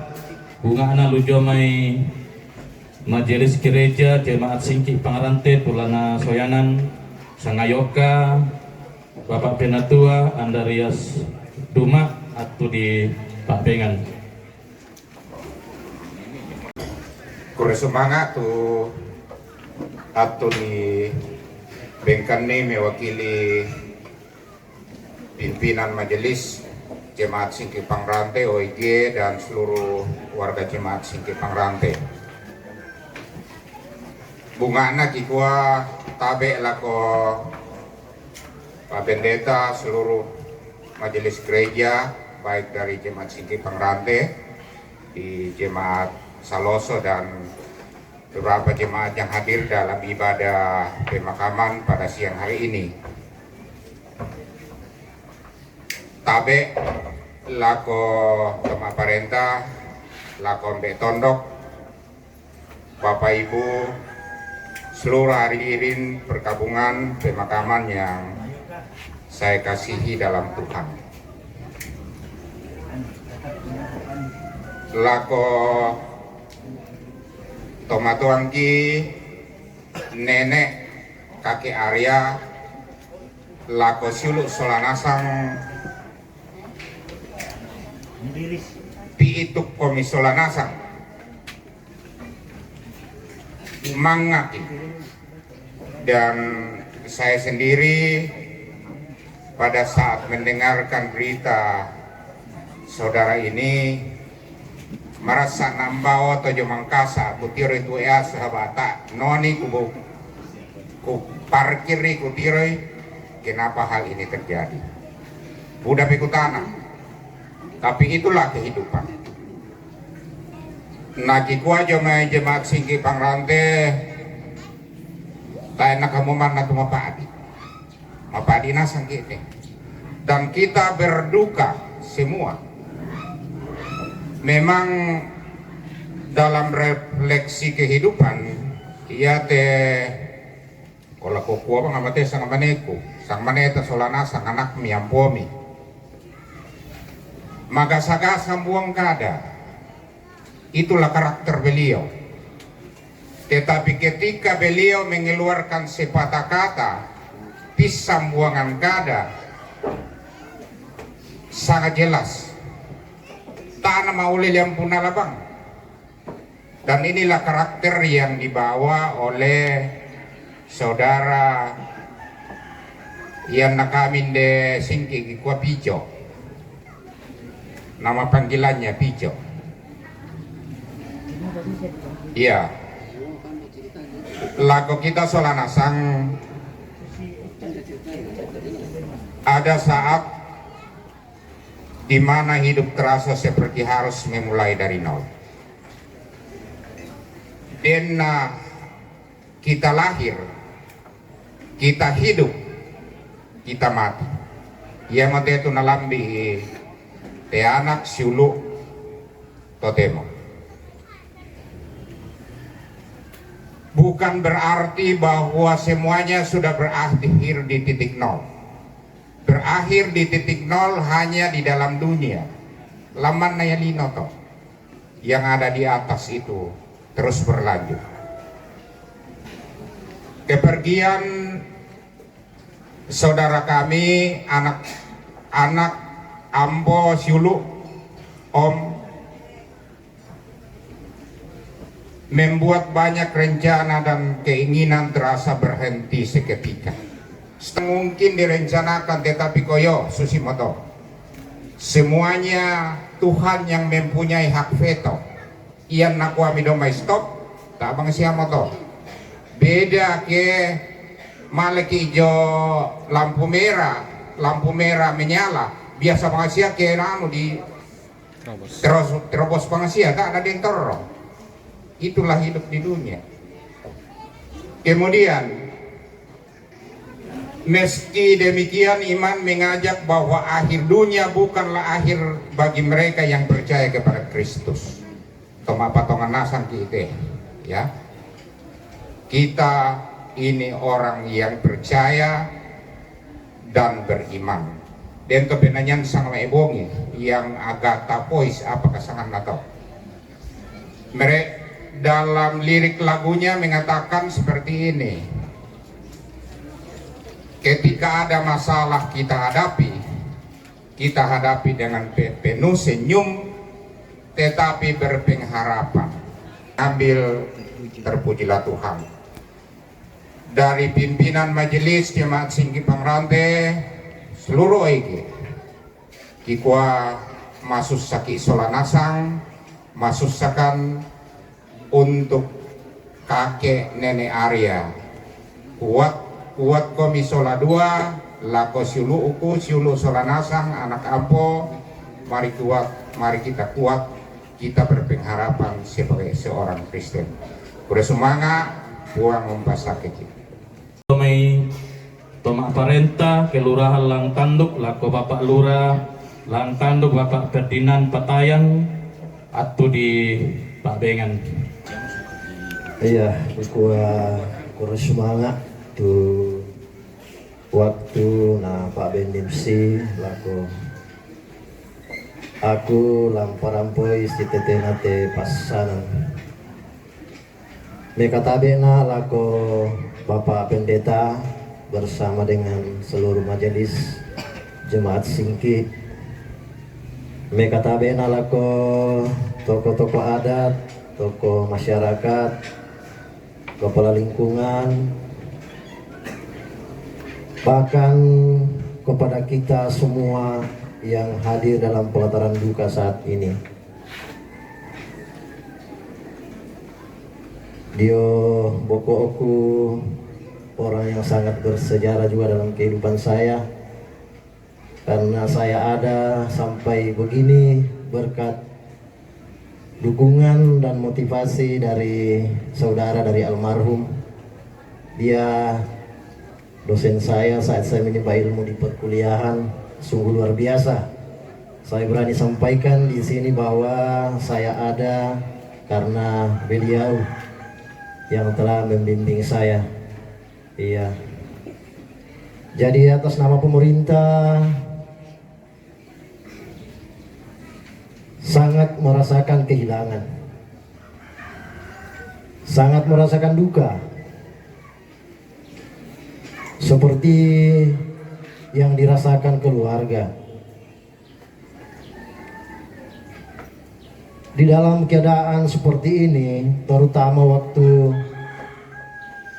S3: bunga ana lujomai majelis gereja jemaat Singki Pangrante Tulana Soyanan Sangayoka Bapak Penatua Andarias Duma atau di Pak Bengan.
S8: Kore semangat tu atau di Bengkan ini mewakili pimpinan majelis Jemaat Singki Pangrante OIG dan seluruh warga Jemaat Singki Pangrante. Bunga anak ikwa tabe lako Pak Pendeta seluruh majelis gereja baik dari Jemaat Singki Pangrante di Jemaat Saloso dan beberapa jemaat yang hadir dalam ibadah pemakaman pada siang hari ini. Tabe lako Toma Parenta, lako Mbak Tondok, Bapak Ibu, seluruh hadirin perkabungan pemakaman yang saya kasihi dalam Tuhan. Lako Tomatuangki, nenek kakek Arya, lako suluk Solanasang, piituk komi Solanasang, mangaki, dan saya sendiri pada saat mendengarkan berita saudara ini merasa nambao tojo mangkasa kutiro itu ya sahabata noni ku parkiri kutiroi kenapa hal ini terjadi udah pikutana tapi itulah kehidupan. Naki kuajo mai Jemaat Singki Pangrante tayo nakamuman na mapadi na sangkite dan kita berduka semua. Memang dalam refleksi kehidupan ia kalau kukuha bang amate sang maneku sang maneta solana sang anak miampomi magasagasa buang kada itulah karakter beliau. Tetapi ketika beliau mengeluarkan sepatah kata pisang buangan kada sangat jelas tanah maulil yang punah labang, dan inilah karakter yang dibawa oleh saudara yang nakamin de Singki Kikwa Pijo, nama panggilannya Pijo. Iya, lagu kita Solanasang ada saat di mana hidup terasa seperti harus memulai dari nol. Dan kita lahir, kita hidup, kita mati. Ia mati itu nalambi te anak siulu totemo. Bukan berarti bahwa semuanya sudah berakhir di titik nol. Berakhir di titik nol hanya di dalam dunia. Laman nayalino toh. Yang ada di atas itu terus berlanjut. Kepergian saudara kami, anak Ambo Siulu, Om, membuat banyak rencana dan keinginan terasa berhenti seketika. Mungkin direncanakan, tetapi koyo Susimoto, semuanya Tuhan yang mempunyai hak veto. Iyan nakuha midomay stop, tabang siya mo to. Beda ke malaki ijo lampu merah menyala. Biasa mga siya ke ano di terobos mga siya, tak ada yang teror. Itulah hidup di dunia. Kemudian meski demikian iman mengajak bahwa akhir dunia bukanlah akhir bagi mereka yang percaya kepada Kristus. Toma patongan nasang kita, ya. Kita ini orang yang percaya dan beriman. Dan kebenanyan sang maibongi yang agak tapois apa kesangan nato. Mereka dalam lirik lagunya mengatakan seperti ini. Ketika ada masalah kita hadapi dengan penuh senyum tetapi berpengharapan. Ambil terpujilah Tuhan. Dari pimpinan majelis Jemaat Singki Pangrante seluruh iki kikwa masuk saki solanasang masusakan untuk kakek nenek Arya kuat komi sola 2 lako siulu uku siulu solanasang anak ampo, mari kuat, mari kita kuat, kita berpengharapan sebagai seorang Kristen. Udah semangat buang membasake kita.
S3: May Tomak Parenta, Kelurahan Lang Tanduk, lako Bapak Lurah, Lang Tanduk, Bapak Ferdinand Patayan, atau di Pak Bengan.
S9: Iya, kurang semangat tuh waktu na Pak Bendimsi lako aku lamparampoi si tetena te pasanan. Mekatabe na lako Bapak Pendeta bersama dengan seluruh majelis Jemaat Singki. Mekatabe na lako tokoh-tokoh adat, tokoh masyarakat, kepala lingkungan, bahkan kepada kita semua yang hadir dalam pelataran duka saat ini. Dio boko oku orang yang sangat bersejarah juga dalam kehidupan saya, karena saya ada sampai begini berkat dukungan dan motivasi dari saudara dari almarhum. Dia dosen saya saat saya menimba ilmu di perkuliahan, sungguh luar biasa. Saya berani sampaikan di sini bahwa saya ada karena beliau yang telah membimbing saya. Iya. Jadi atas nama pemerintah sangat merasakan kehilangan, sangat merasakan duka, seperti yang dirasakan keluarga. Di dalam keadaan seperti ini, terutama waktu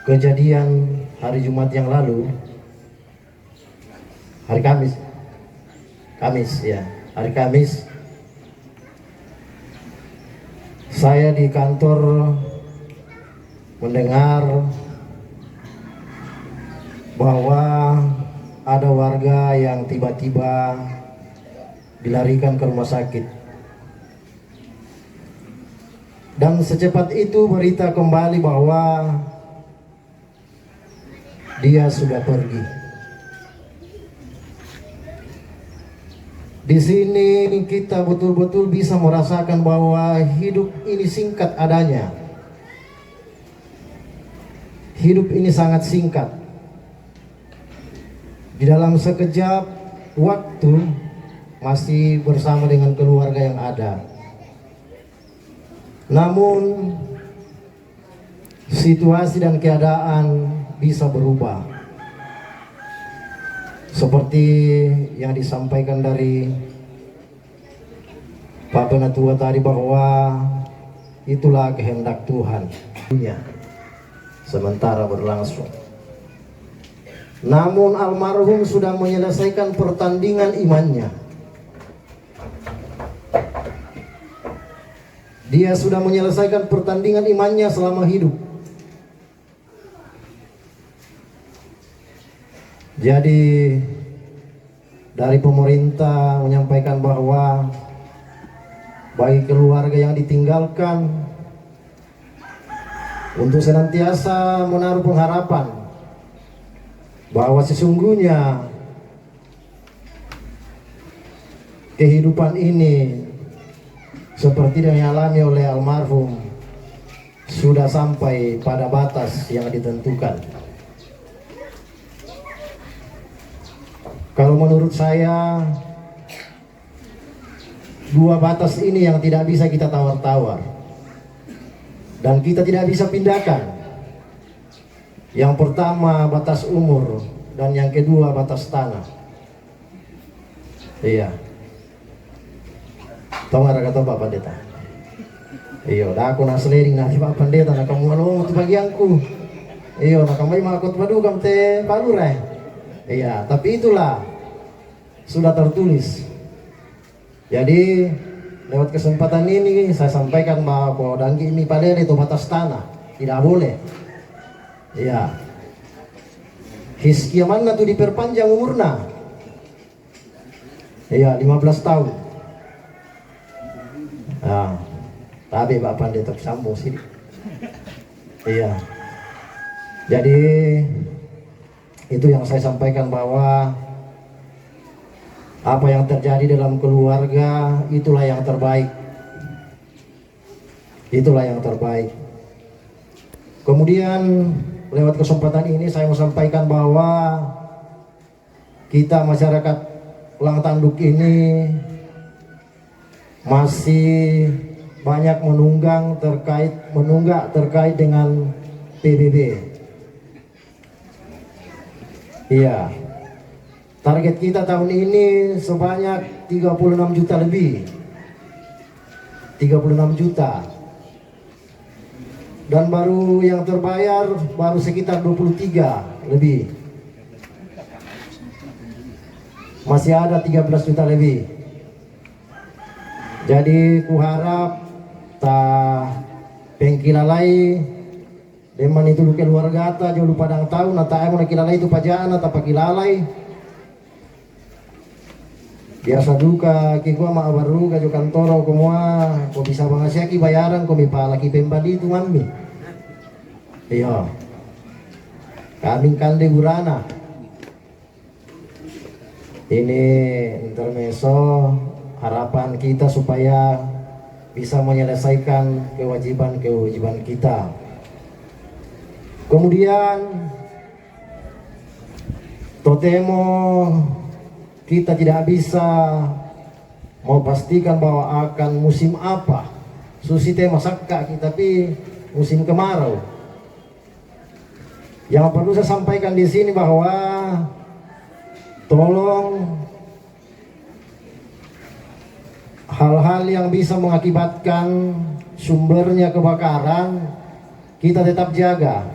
S9: kejadian hari Jumat yang lalu, hari Kamis ya, hari Kamis, saya di kantor mendengar bahwa ada warga yang tiba-tiba dilarikan ke rumah sakit. Dan secepat itu berita kembali bahwa dia sudah pergi. Di sini kita betul-betul bisa merasakan bahwa hidup ini singkat adanya. Hidup ini sangat singkat. Di dalam sekejap waktu masih bersama dengan keluarga yang ada. Namun situasi dan keadaan bisa berubah. Seperti yang disampaikan dari Pak Penatua tadi bahwa itulah kehendak Tuhan. Sementara berlangsung. Namun almarhum sudah menyelesaikan pertandingan imannya. Dia sudah menyelesaikan pertandingan imannya selama hidup. Jadi dari pemerintah menyampaikan bahwa bagi keluarga yang ditinggalkan untuk senantiasa menaruh pengharapan bahwa sesungguhnya kehidupan ini seperti yang dialami oleh almarhum sudah sampai pada batas yang ditentukan. Kalau menurut saya, dua batas ini yang tidak bisa kita tawar-tawar dan kita tidak bisa pindahkan. Yang pertama batas umur dan yang kedua batas tanah. Iya. Tahu nggak kata Pak Pendeta? Iya, dah aku naslering nanti Pak Pendeta nak kamu ngomong tu bagianku. Iya, nak kamu makot padu kamu teh palurai. Iya, tapi itulah sudah tertulis. Jadi lewat kesempatan ini saya sampaikan bahwa danggi ini pada itu batas tanah, tidak boleh. Iya. Hiskia mana tuh diperpanjang umurnya? Iya, 15 tahun. Nah, tapi Pak Pandita sambung sih. Iya. Jadi itu yang saya sampaikan bahwa apa yang terjadi dalam keluarga itulah yang terbaik. Itulah yang terbaik. Kemudian lewat kesempatan ini saya mau sampaikan bahwa kita masyarakat Lang Tanduk ini masih banyak menunggak terkait dengan PBB. Iya. Target kita tahun ini sebanyak 36 juta lebih. 36 juta. Dan baru yang terbayar baru sekitar 23 lebih. Masih ada 13 juta lebih. Jadi kuharap ta pengkilalai deman itu keluarga ta jauh padang tahu nata emo kilalai itu pajaan nata pakilalai biasa duka kikua ma baru gajo kantoro kumua ko bisa bangasya ki bayaran ko mi palaki pembadi itu mami. Iya. Kaming kande burana. Ini intermezzo harapan kita supaya bisa menyelesaikan kewajiban kita. Kemudian totemo kita tidak bisa memastikan bahwa akan musim apa. Susi tema sakka kita tapi musim kemarau. Yang perlu saya sampaikan di sini bahwa tolong hal-hal yang bisa mengakibatkan sumbernya kebakaran kita tetap jaga.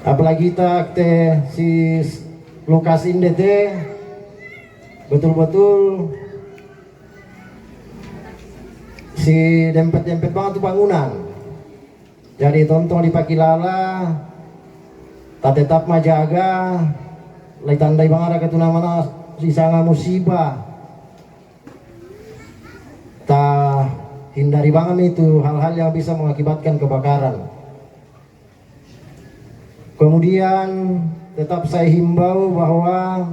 S9: Apalagi kita si lokasi ini betul-betul si dempet-dempet banget tuh bangunan. Jadi tonton di Pakilala tak tetap majaga lay tandai banget ke mana sisanga musibah tak hindari banget itu hal-hal yang bisa mengakibatkan kebakaran. Kemudian tetap saya himbau bahwa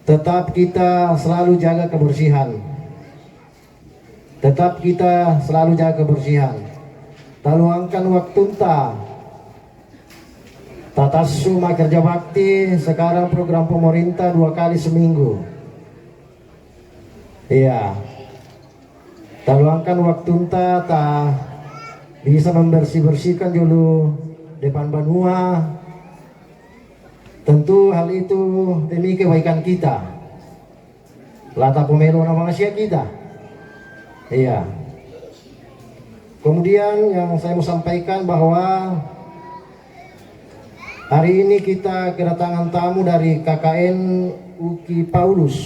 S9: tetap kita selalu jaga kebersihan. Tetap kita selalu jaga kebersihan. Taluangkan waktu Tatasuma kerja bakti sekarang program pemerintah 2 kali seminggu. Iya. Taluangkan waktu bisa membersihkan dulu depan benua. Tentu hal itu demi kebaikan kita. Lata pemelo nama manusia kita. Iya. Kemudian yang saya mau sampaikan bahwa hari ini kita kedatangan tamu dari KKN Uki Paulus.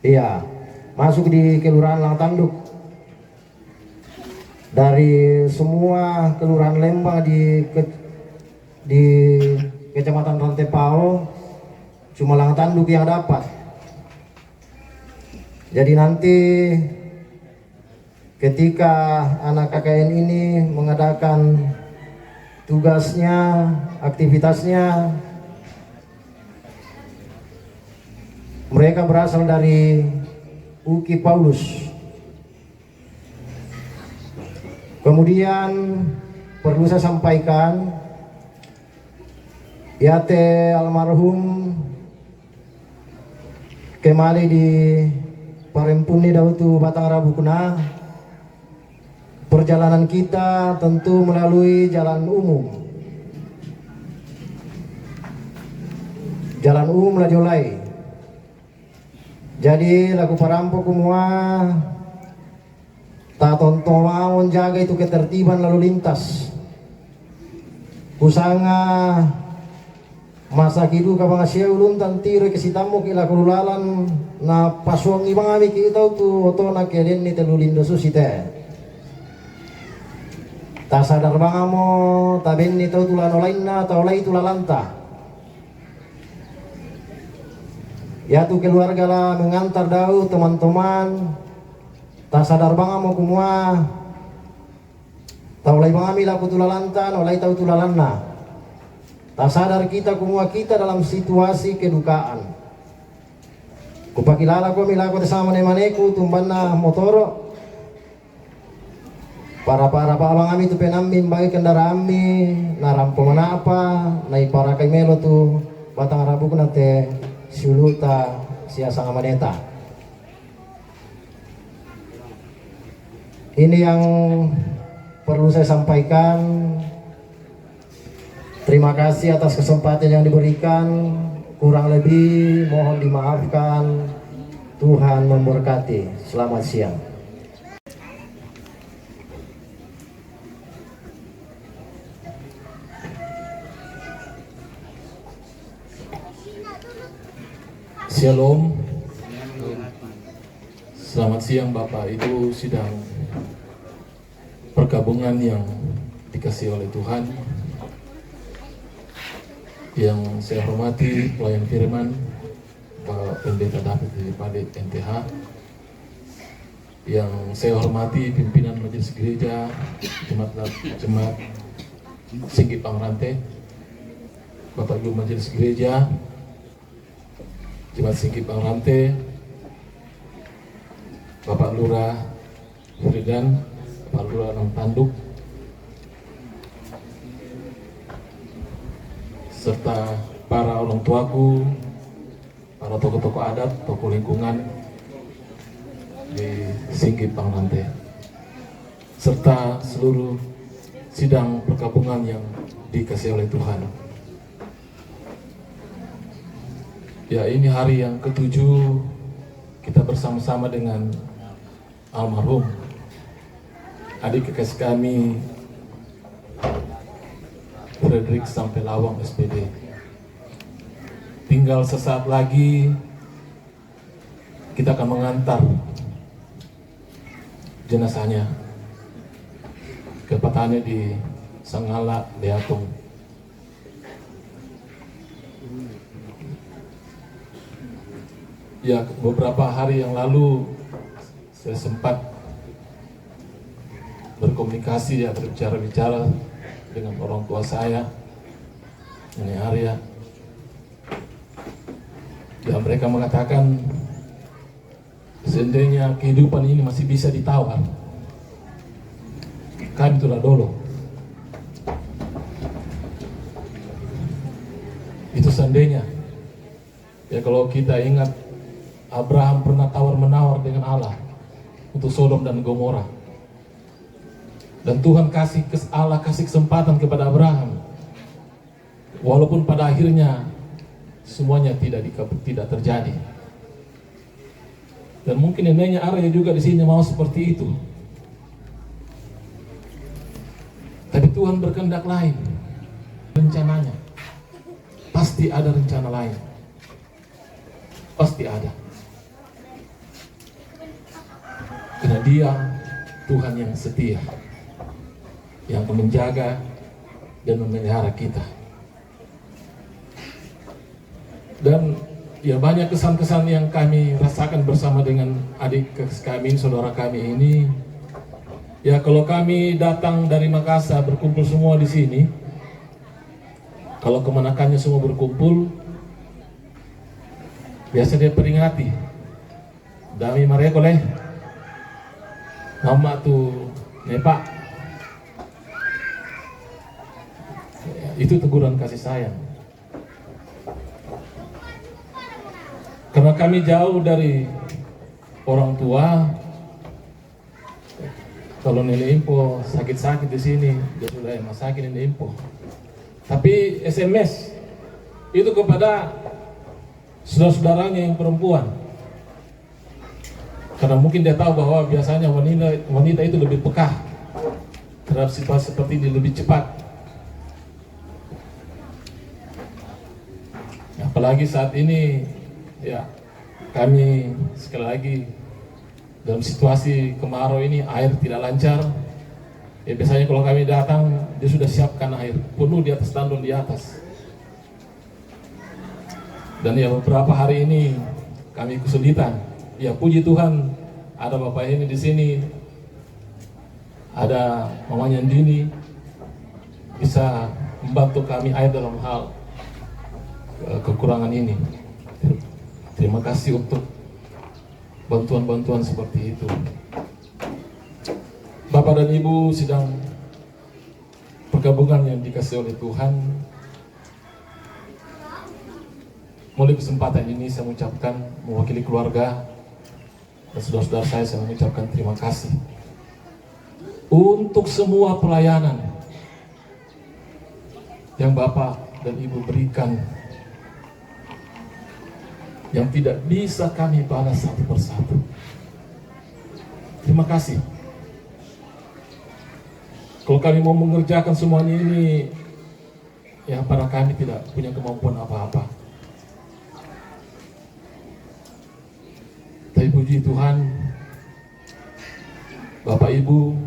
S9: Iya, masuk di Kelurahan Langtanduk. Dari semua kelurahan Lembang di Kecamatan Rantepao, cuma Langtanduk yang dapat. Jadi nanti ketika anak KKN ini mengadakan tugasnya, aktivitasnya, mereka berasal dari Uki Paulus. Kemudian perlu saya sampaikan, Yate almarhum kembali di Parempuni Dautu Batang Rabu Kuna. Perjalanan kita tentu melalui jalan umum. Jalan umum Lajolai. Jadi laku parampok semua tak tonton jaga itu ketertiban lalu lintas. Kusanga masa kidu ka mga siya ulun tantiro kesitamu kila kululalan na pasuang ibang ami kita tu oto na keren ni telulindo susite. Tak sadar bang mo tabin ni tau tulan olain na taulay tulalanta. Ya tu keluarga lah mengantar dau teman-teman. Tak sadar bang mo kumua taulay bang ami laku tulalanta olay tau tulalanna. Tak sadar kita kumua kita dalam situasi kedukaan. Kupakilala ko milako sama nemaneku tumban na motoro. Para abang kami tu penamin bagi kendaraan kami narampo mana apa nai para kay melo tu batang rabu kuna te siuluta siya sang amaneta. Ini yang perlu saya sampaikan. Terima kasih atas kesempatan yang diberikan. Kurang lebih mohon dimaafkan. Tuhan memberkati. Selamat siang.
S3: Shalom. Selamat siang Bapak Ibu sidang pergabungan yang dikasihi oleh Tuhan. Yang saya hormati pelayan firman Pak Pendeta David dari Padet NTH. Yang saya hormati pimpinan Majelis Gereja Jemaat Singgi Pangrante, Bapak Ibu Majelis Gereja Jemaat Singgi Pangrante, Bapak Lurah Fridan, Bapak Lurah Langtanduk, serta para orang tuaku, para tokoh-tokoh adat, tokoh lingkungan di Singgi Pangrante, serta seluruh sidang pergabungan yang dikasihi oleh Tuhan. Ya, ini hari yang ke-7 kita bersama-sama dengan almarhum adik kekasih kami Frederick Sampelawang SPD. Tinggal sesaat lagi kita akan mengantar jenazahnya ke Patane di Sangala, Deatung. Ya, beberapa hari yang lalu saya sempat berkomunikasi, ya, berbicara-bicara dengan orang tua saya, Nenek Arya. Dan mereka mengatakan, seandainya kehidupan ini masih bisa ditawar, kami telah dolo. Itu seandainya. Ya kalau kita ingat, Abraham pernah tawar-menawar dengan Allah untuk Sodom dan Gomora. Dan Tuhan Allah kasih kesempatan kepada Abraham. Walaupun pada akhirnya semuanya tidak terjadi. Dan mungkin neneknya Arya juga di sini mau seperti itu. Tapi Tuhan berkehendak lain. Rencananya pasti ada rencana lain. Pasti ada. Karena Dia Tuhan yang setia, yang menjaga dan memelihara kita. Dan ya banyak kesan-kesan yang kami rasakan bersama dengan adik kami, saudara kami ini. Ya kalau kami datang dari Makassar berkumpul semua di sini, kalau kemenakannya semua berkumpul, biasa dia peringati, dami mereka oleh nama tuh nepak. Ya, itu teguran kasih sayang. Karena kami jauh dari orang tua. Kalau Nenek Impo sakit-sakit di sini, dia sudah masakin Nenek Impo. Tapi SMS itu kepada saudara-saudaranya yang perempuan. Karena mungkin dia tahu bahwa biasanya wanita itu lebih peka terhadap situasi seperti ini, lebih cepat. Apalagi saat ini, ya kami sekali lagi dalam situasi kemarau ini, air tidak lancar. Ya biasanya kalau kami datang, dia sudah siapkan air penuh di atas tandon di atas. Dan ya beberapa hari ini kami kesulitan. Ya puji Tuhan, ada Bapak ini di sini, ada mamanya Dini, bisa membantu kami air dalam hal kekurangan ini. Terima kasih untuk bantuan-bantuan seperti itu. Bapak dan Ibu sidang pergabungan yang dikasih oleh Tuhan, mulai kesempatan ini saya mengucapkan mewakili keluarga dan saudara-saudara saya mengucapkan terima kasih untuk semua pelayanan yang Bapak dan Ibu berikan, yang tidak bisa kami balas satu persatu. Terima kasih. Kalau kami mau mengerjakan semuanya ini, ya para kami tidak punya kemampuan apa-apa. Tapi puji Tuhan, Bapak Ibu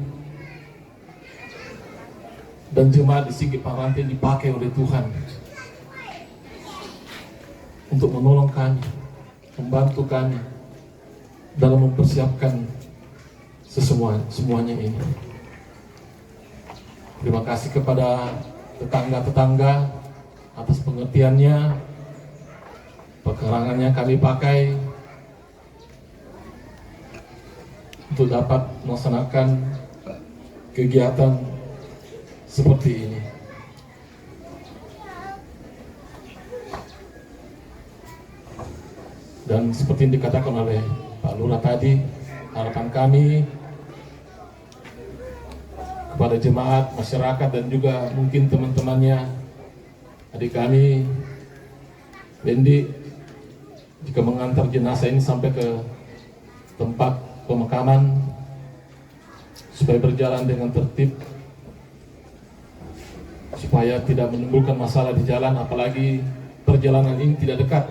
S3: dan jemaat di Singkil Pangranti dipakai oleh Tuhan untuk menolong kami, membantu kami dalam mempersiapkan semuanya ini. Terima kasih kepada tetangga-tetangga atas pengertiannya, pekerangannya kami pakai untuk dapat melaksanakan kegiatan seperti ini. Dan seperti yang dikatakan oleh Pak Lurah tadi, harapan kami kepada jemaat, masyarakat, dan juga mungkin teman-temannya, adik kami, Bendi, jika mengantar jenazah ini sampai ke tempat pemakaman, supaya berjalan dengan tertib, supaya tidak menimbulkan masalah di jalan, apalagi perjalanan ini tidak dekat,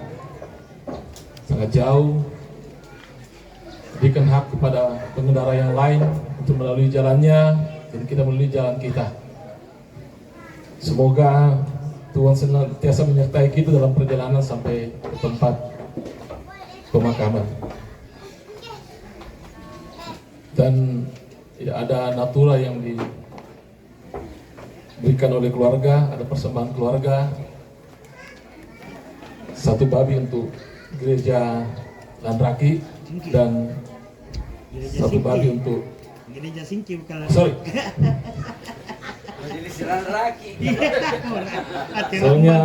S3: sangat jauh. Berikan hak kepada pengendara yang lain untuk melalui jalannya, dan kita melalui jalan kita. Semoga Tuhan senantiasa menyertai kita dalam perjalanan sampai ke tempat pemakaman. Dan tidak ada natura yang
S10: diberikan oleh keluarga, ada persembahan keluarga, 1 babi untuk gereja Landraki dan 1 babi untuk
S5: gereja Singki bukan
S10: sorry. Soalnya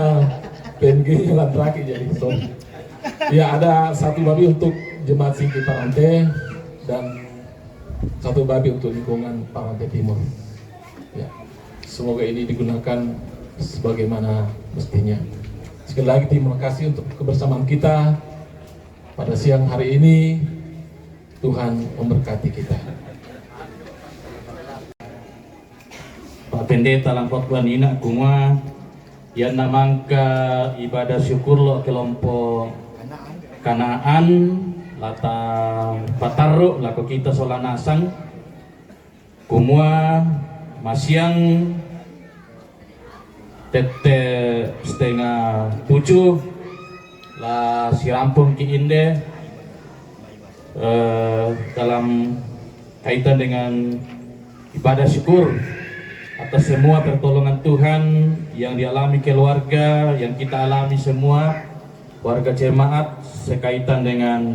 S10: PNG Landraki jadi sorry. Ya, ada 1 babi untuk jemaat Singki Parante dan 1 babi untuk lingkungan Parante Timur. Ya, semoga ini digunakan sebagaimana mestinya. Sekali lagi terima kasih untuk kebersamaan kita pada siang hari ini. Tuhan memberkati kita.
S3: Pak Pendeta Langkotwan ina kuma yang namangka ibadah syukur lo kelompok Kanaan lata patarro lako kita solanasang kumua masyang tete setengah 7 la sirampung ki inde dalam kaitan dengan ibadah syukur atas semua pertolongan Tuhan yang dialami keluarga, yang kita alami semua warga jemaat sekaitan dengan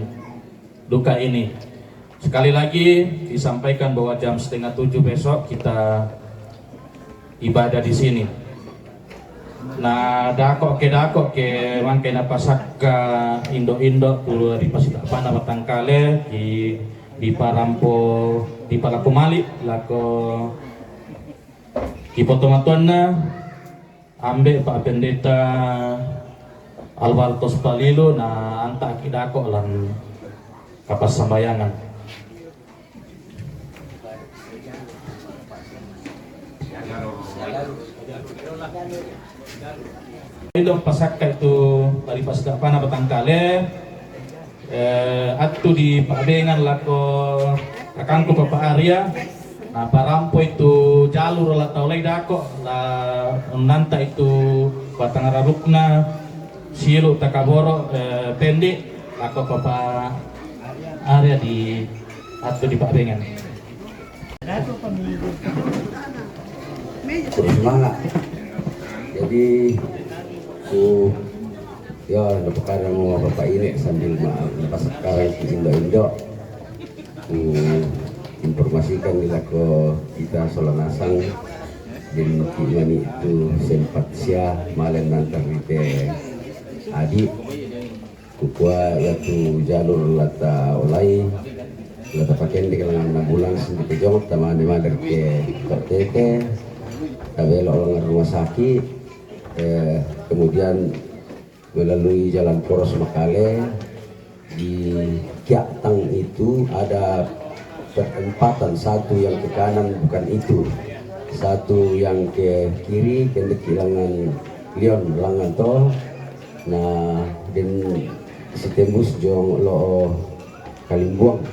S3: duka ini. Sekali lagi disampaikan bahwa jam 6:30 besok kita ibadah di sini. Nah, dakok ke mangke na pasaka indo tulu di pasitapana Batangkale di parampo di palakumali lako di potomatuanna ambe Pak Pendeta Alvartos Palilo na anta kidako lan kapas sambayangan. Itu pasaka itu dari pasitapana Batangkale atu di pabengan lako kakangku Bapak Arya. Nah, parampo itu jalur la taulay dako la nanta itu Batang Rarukna Silo Takaboro pendek lako Bapak Arya di atu di pabengan.
S11: Semangat. Jadi ya perkara mau Bapak ini sambil pas sekarang di Indo informasikan bila ke kita Solanasang dan kimani itu sempat sia malam nanti kita adik kukua yaitu jalur lata olai lata pakai di kalangan ambulans di kejong teman di mana ke korteke tapi orang rumah sakit kemudian melalui jalan poros Makale di Kiatang itu ada perempatan, 1 yang ke kanan bukan itu, 1 yang ke kiri kendek kehilangan Leon langan tol. Nah, dan setembus jong lo Kalimbuang.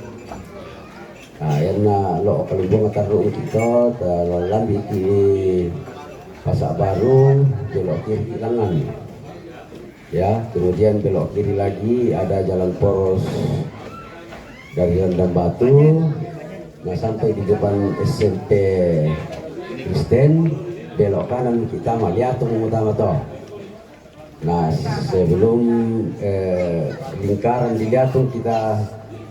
S11: Nah, yana lo Kalimbuang taruh kita terlalu di Pasar Baru belok kiri kehilangan. Ya, kemudian belok kiri lagi ada jalan poros dari Rendang Batu. Nah, sampai di depan SMP Kristen belok kanan kita Maliatung utama toh. Nah, sebelum lingkaran di Liatung kita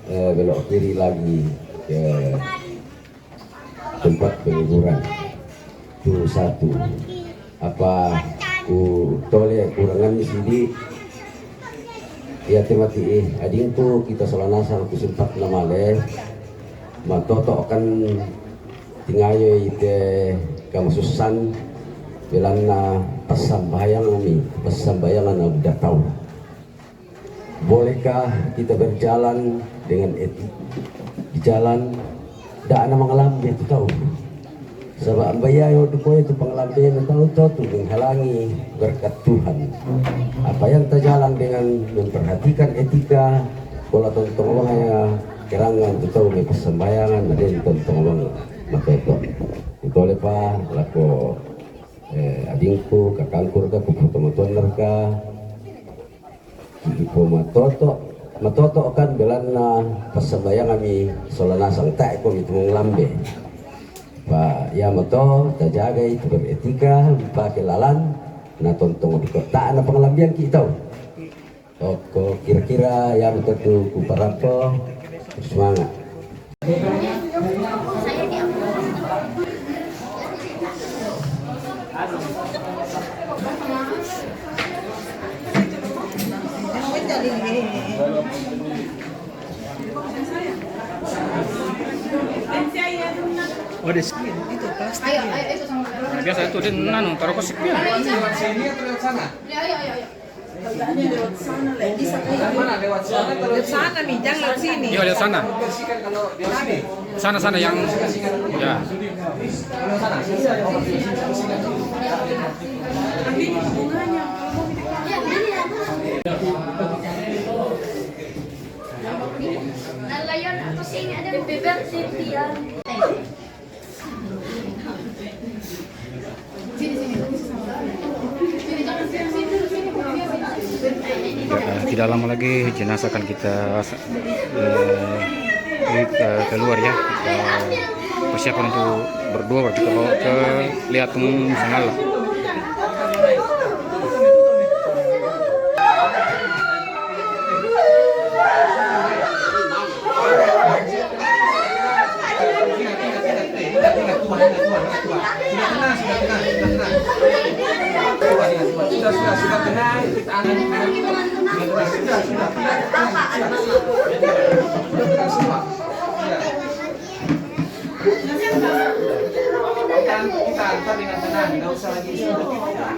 S11: belok kiri lagi ke tempat penguburan. Itu 1. Apa ku tole kurangan sidi ya temati adingku kita Solanasang ku sempat namale matoto kan tingayo ite kamususan belana pasambayangan udah tahu. Bolehkah kita berjalan dengan etik di jalan tidak ada mengalami itu tahu sebab bayayo duko itu pengalaman tahu tuh menghalangi berkat Tuhan. Apa yang terjalan dengan memperhatikan etika pola tontolongnya kerangan itu tahu persembayangan ada yang tontolong maka itu lepas lako adingku kakangkur ka puputomoton ka ipo matoto kan belana persembayangan mi Solanasang tak ko itu nglambe pa ya moto terjaga itu beretika pakai lalan na tontong di kota na pengelambian kita. Oko kira-kira ya moto tu kuparapo semangat.
S2: Oh, des.
S7: Ayo, itu sama.
S2: Biasa itu dia nanu taruh kosik dia.
S7: Lewat sini atau lewat sana? Ayo. Lewat sana lah. Di sana. Mana lewat sana? Lewat sana nih, jangan lewat sini.
S2: Iya, lewat sana.
S7: Bersihkan kalau lewat sini.
S2: Sana yang ya.
S7: Nanti bunganya.
S12: Nalayon ako sing ada beber sirtian.
S2: Tidak lama lagi jenazah akan kita keluar ya. Kita persiapan untuk berdua berarti kalau ke lihat sangat.
S7: Sudah tenang, kita angkat semua. Kita angkat dengan tenang, nggak usah lagi.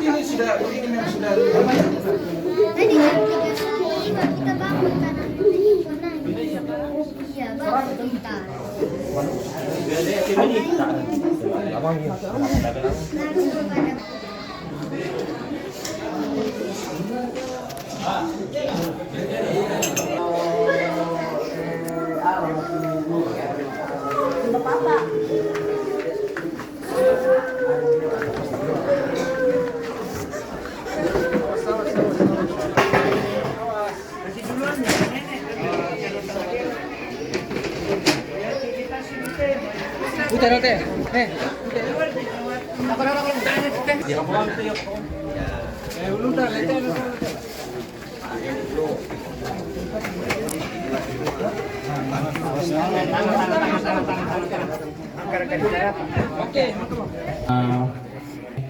S7: Ini sudah memang sudah lumayan.
S12: Tadi kan kita bangun karena iya baru kita.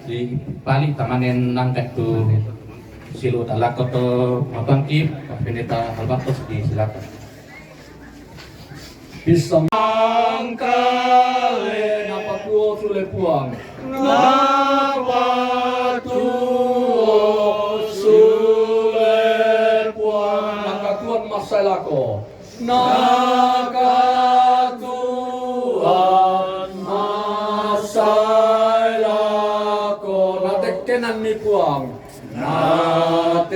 S3: Di Bali tamanen nangkep tu silo dalak koto mabangki pendeta Albertus di silakan. Bisa mangkale napa tuo sule puang napa tuo sule puang nakatuan masalako nakatuan masalako natekenan ni puang natekenan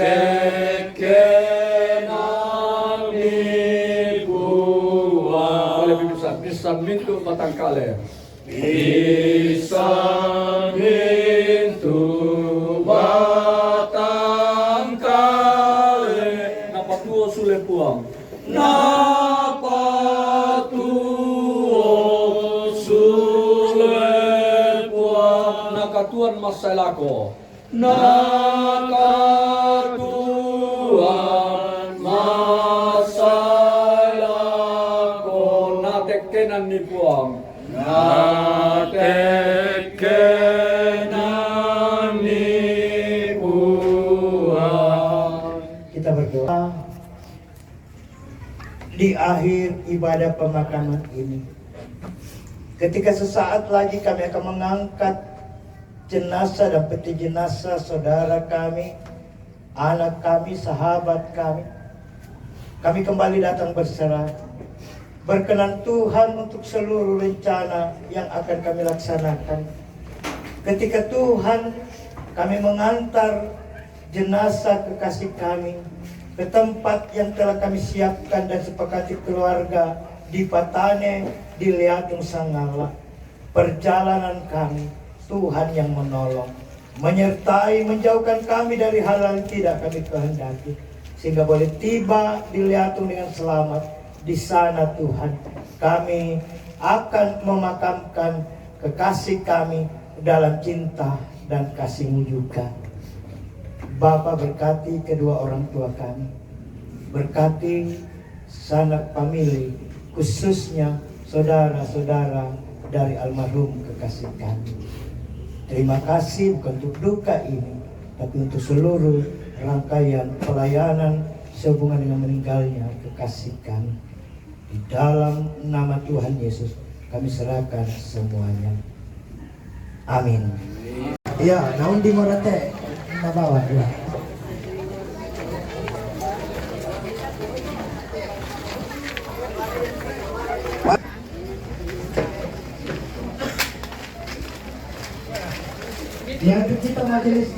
S3: ni puang bisa mintu matangkale bisa mintu matangkale napa tuo sule puang napa tuo sule puang nakatuan masalako nakatuan masalako natekenan ni puang natekenan ni puang.
S1: Kita berdoa di akhir ibadah pemakaman ini. Ketika sesaat lagi kami akan mengangkat jenazah dan peti jenazah saudara kami, anak kami, sahabat kami. Kami kembali datang berserah. Berkenan Tuhan untuk seluruh rencana yang akan kami laksanakan. Ketika Tuhan kami mengantar jenazah kekasih kami ke tempat yang telah kami siapkan dan sepakati keluarga di Patane, di Liatung Sangala. Perjalanan kami, Tuhan yang menolong, menyertai, menjauhkan kami dari hal-hal yang tidak kami kehendaki, sehingga boleh tiba di Liatung dengan selamat. Di sana Tuhan kami akan memakamkan kekasih kami dalam cinta dan kasih-Mu juga. Bapa, berkati kedua orang tua kami, berkati sanak famili, khususnya saudara-saudara dari almarhum kekasih kami. Terima kasih bukan untuk duka ini, tapi untuk seluruh rangkaian pelayanan sehubungan dengan meninggalnya kekasih kami. Di dalam nama Tuhan Yesus kami serahkan semuanya. Amin. Ya, naon di morate na bawa ya. Ya, kita majelis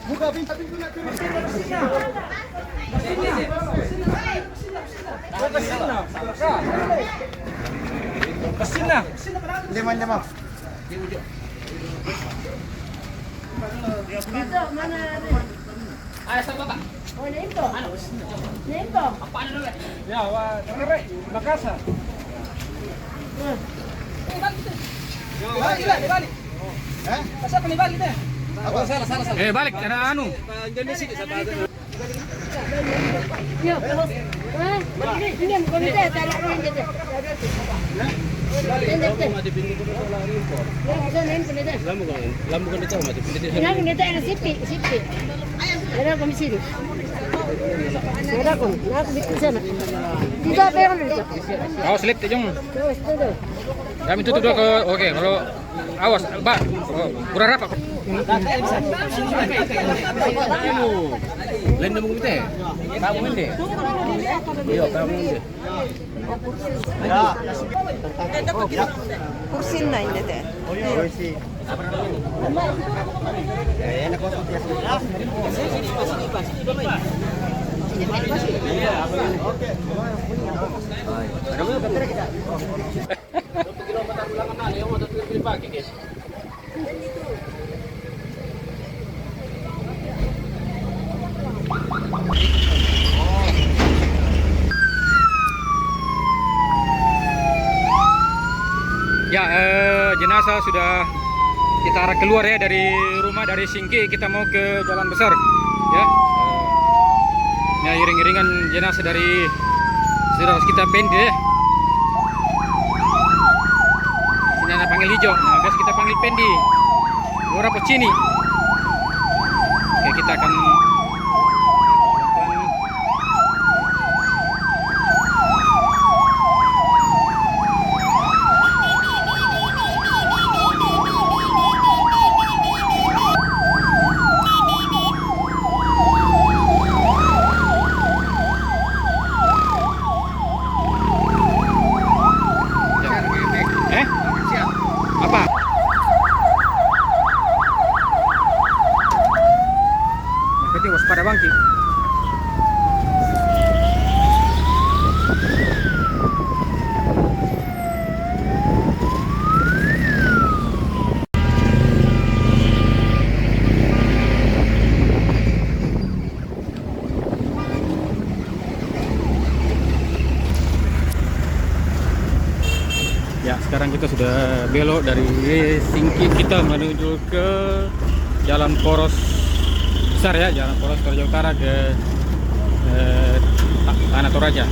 S1: buka pintu kesina lima maaf
S12: Mana? Ayo sama Pak. Oh, Nempo. Nempo. Apa dulu?
S13: Ya, Tangerang, Makassar. Balik. Masa balik deh.
S2: Salah. Balik, ada anu.
S12: Yo, ini komite tarik gitu.
S2: Kau slip Jung. Kami tutup dulu ke oke, kalau awas, Pak. Kurang rapat. Lain nemu kita. Kamu ini. Iya, kamu ini. Ya.
S14: Kursin na hindi te. Kursi.
S2: Ya, jenazah sudah kita arah keluar ya dari rumah, dari Singki kita mau ke Jalan Besar ya. Nah, iring-iringan jenazah dari saudara kita Pendi ya. Sini ada panggil hijau, nah, biasa kita panggil Pendi. Lora Pocini. Oke, kita akan pada bangkit. Ya, sekarang kita sudah belok dari Singki, kita menuju ke Jalan Poros Besar ya, Jalan Poros Toraja Utara ke Tanah Toraja.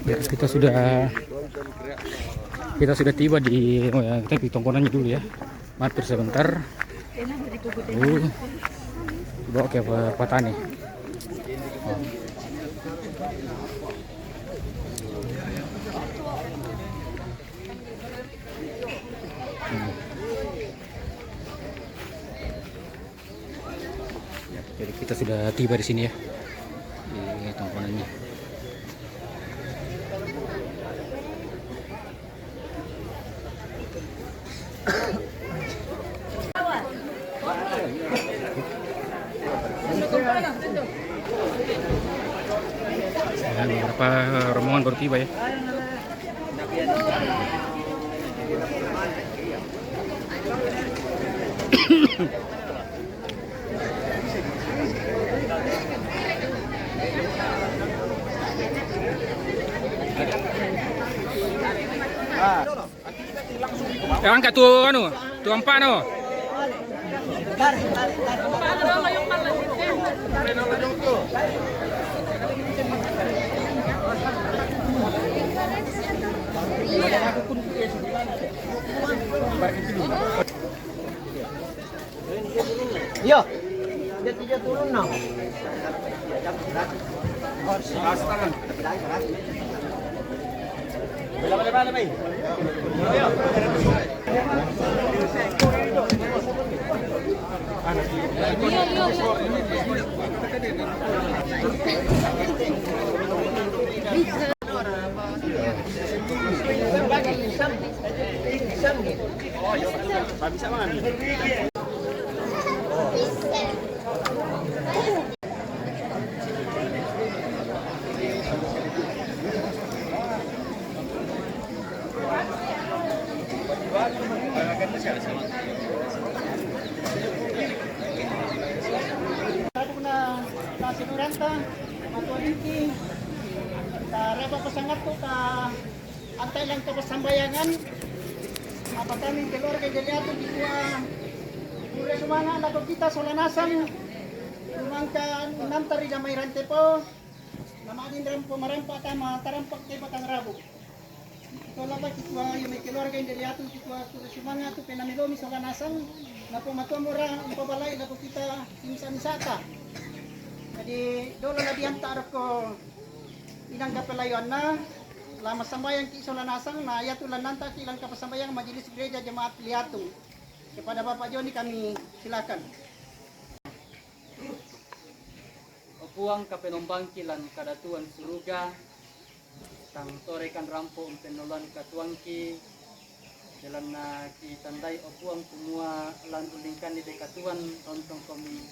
S2: Ya, kita sudah tiba di kita di tongkonannya dulu ya. Mampir sebentar. Bawa ke Patani. Kita sudah tiba di sini ya, di tongkonannya. Beberapa rombongan baru tiba ya. Angkat tuh anu, tuh empat no.
S15: Iya, dia turun now. Sinuranta, matualinti, raba pasangat ko ka antay lang ka pasambayangan, mapatamin keluarga jaliato di kuha pura sumanga lato kita solanasan, lumangka nantari na may rante po, namadin rin po marampa ka matarampak kay Batang Rabo. Ito lang ba kitwa yung may keluarga jaliato kitwa pura sumanga to pinamilomi solanasan, na po matuamura ang pabalay lato kita simsa-misata. Jadi dolo na diyan taruh ko inang kapelayuan na lama sambayang ki solanasang na ayatulan nanta ilang kapasambayang Majelis Gereja Jemaat Liatung. Kepada Bapak Joni kami silakan.
S16: Opuang kapenombang kilan kadatuan suruga tang torekan rampo umpenolon katuangki dalam na kitandai opuang kumua lan ulingkan di dekatuan tontong kami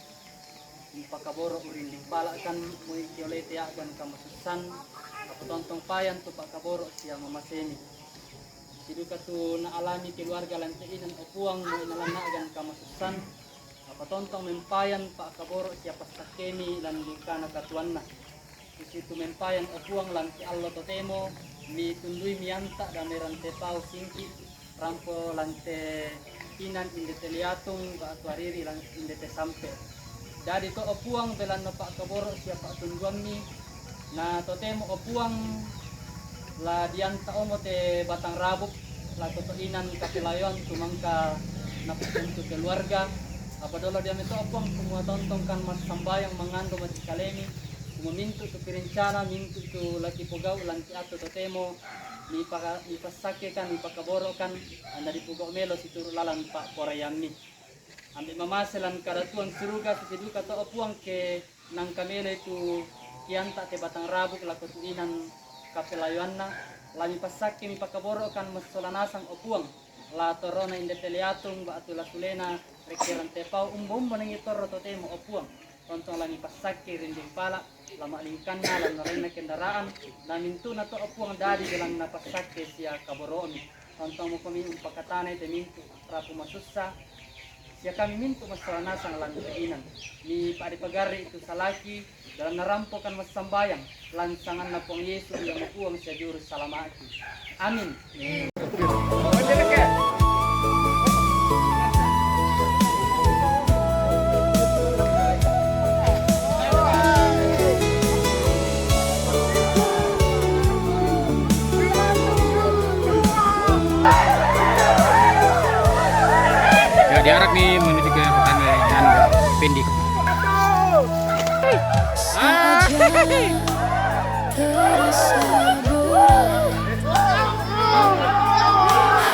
S16: pakaboro urin pala kan muy kiolete agan kamasusan apa tontong payan tu pakaboro siya mamaseni siduka tu na alami keluarga lanteinan opuang muy nalana agan kamasusan apa tontong mempayan pakaboro siya pastakemi lan lingkana katuanna situ mempayan opuang lanti allo totemo mi tundui mianta dameran tepau singki rampo lante inan indete liatung ka atuariri lan indete sampe. Jadi to opuang belan no Pak Kaboro siapa tungguan mi na totemo opuang la dianta omote Batang Rabuk la totoinan kapilayon tumangka naputuntu keluarga apa dolo dia meto opuang semua tontong kan mas sambayang mangando mas kalemi memintu tu pirencana mintu tu laki pugau lanti ato totemo ni pasake kan ni Pakaboro kan anda di pugau melo situru lalan Pak Porayami ambil mamaselan kadatuan suruga seduka to opuang ke nang kamele itu kianta te Batang Rabuk la kotuinan kapelayuanna lami pasake mi Pakaboro kan masolanasang opuang la torona indete liatung ba atula sulena rekiran tepau umbom manengi torro totemo opuang tontong lami pasake rinding pala lama lingkanna lan narena kendaraan namintu na to opuang dadi gelang na pasake sia kaboromi tontong mo kami umpakatane te mintu rapu masussa siya kami mintu masolanasang lan kainan ni Paadipagari itu salaki dalam narampokan mas sambayang lansangan na pong Yesus yang mapuang siya jurus salamaki amin.
S2: Diarak nih menuju ke pertanian Pendi.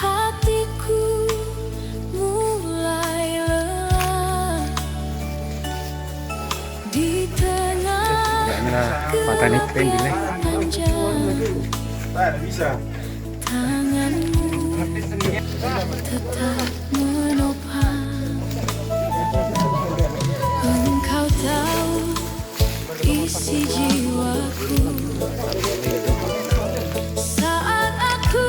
S17: Hatiku mulai lelah
S2: petani keren gila.
S13: Bisa.
S17: Tetap menopang. Engkau tahu isi jiwaku saat aku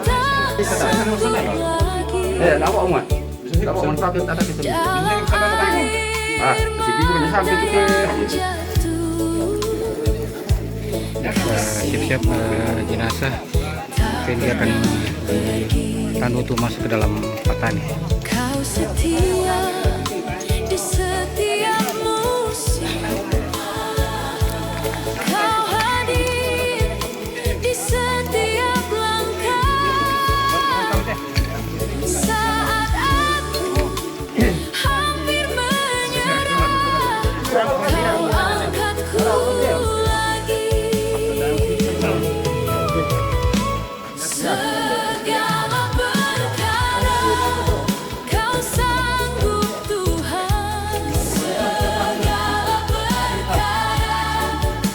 S17: tak sanggup lagi.
S13: Apa Om? Apa manfaatnya tadi kita? Ah, sini punya sampai itu.
S2: Siap-siap jenazah. Oke, dia akan ditandu untuk masuk ke dalam petani.
S17: Kau setia di setiap musim. Kau hadir di setiap langkah. Saat aku hampir menyerah, kau angkatku lagi. Segala perkara kau sanggup Tuhan. Segala perkara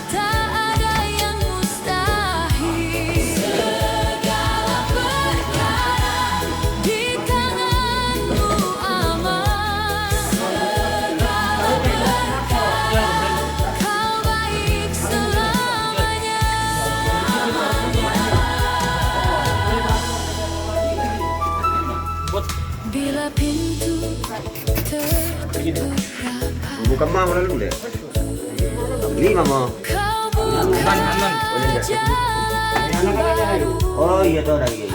S17: tak ada yang mustahil. Segala perkara di tanganmu aman. Segala perkara kau baik selamanya. Bila pintu tertutup rapat,
S11: Bukan mama dulu deh. Lima mau.
S17: kau buka jalan baru.
S11: Oh iya tuh lagi.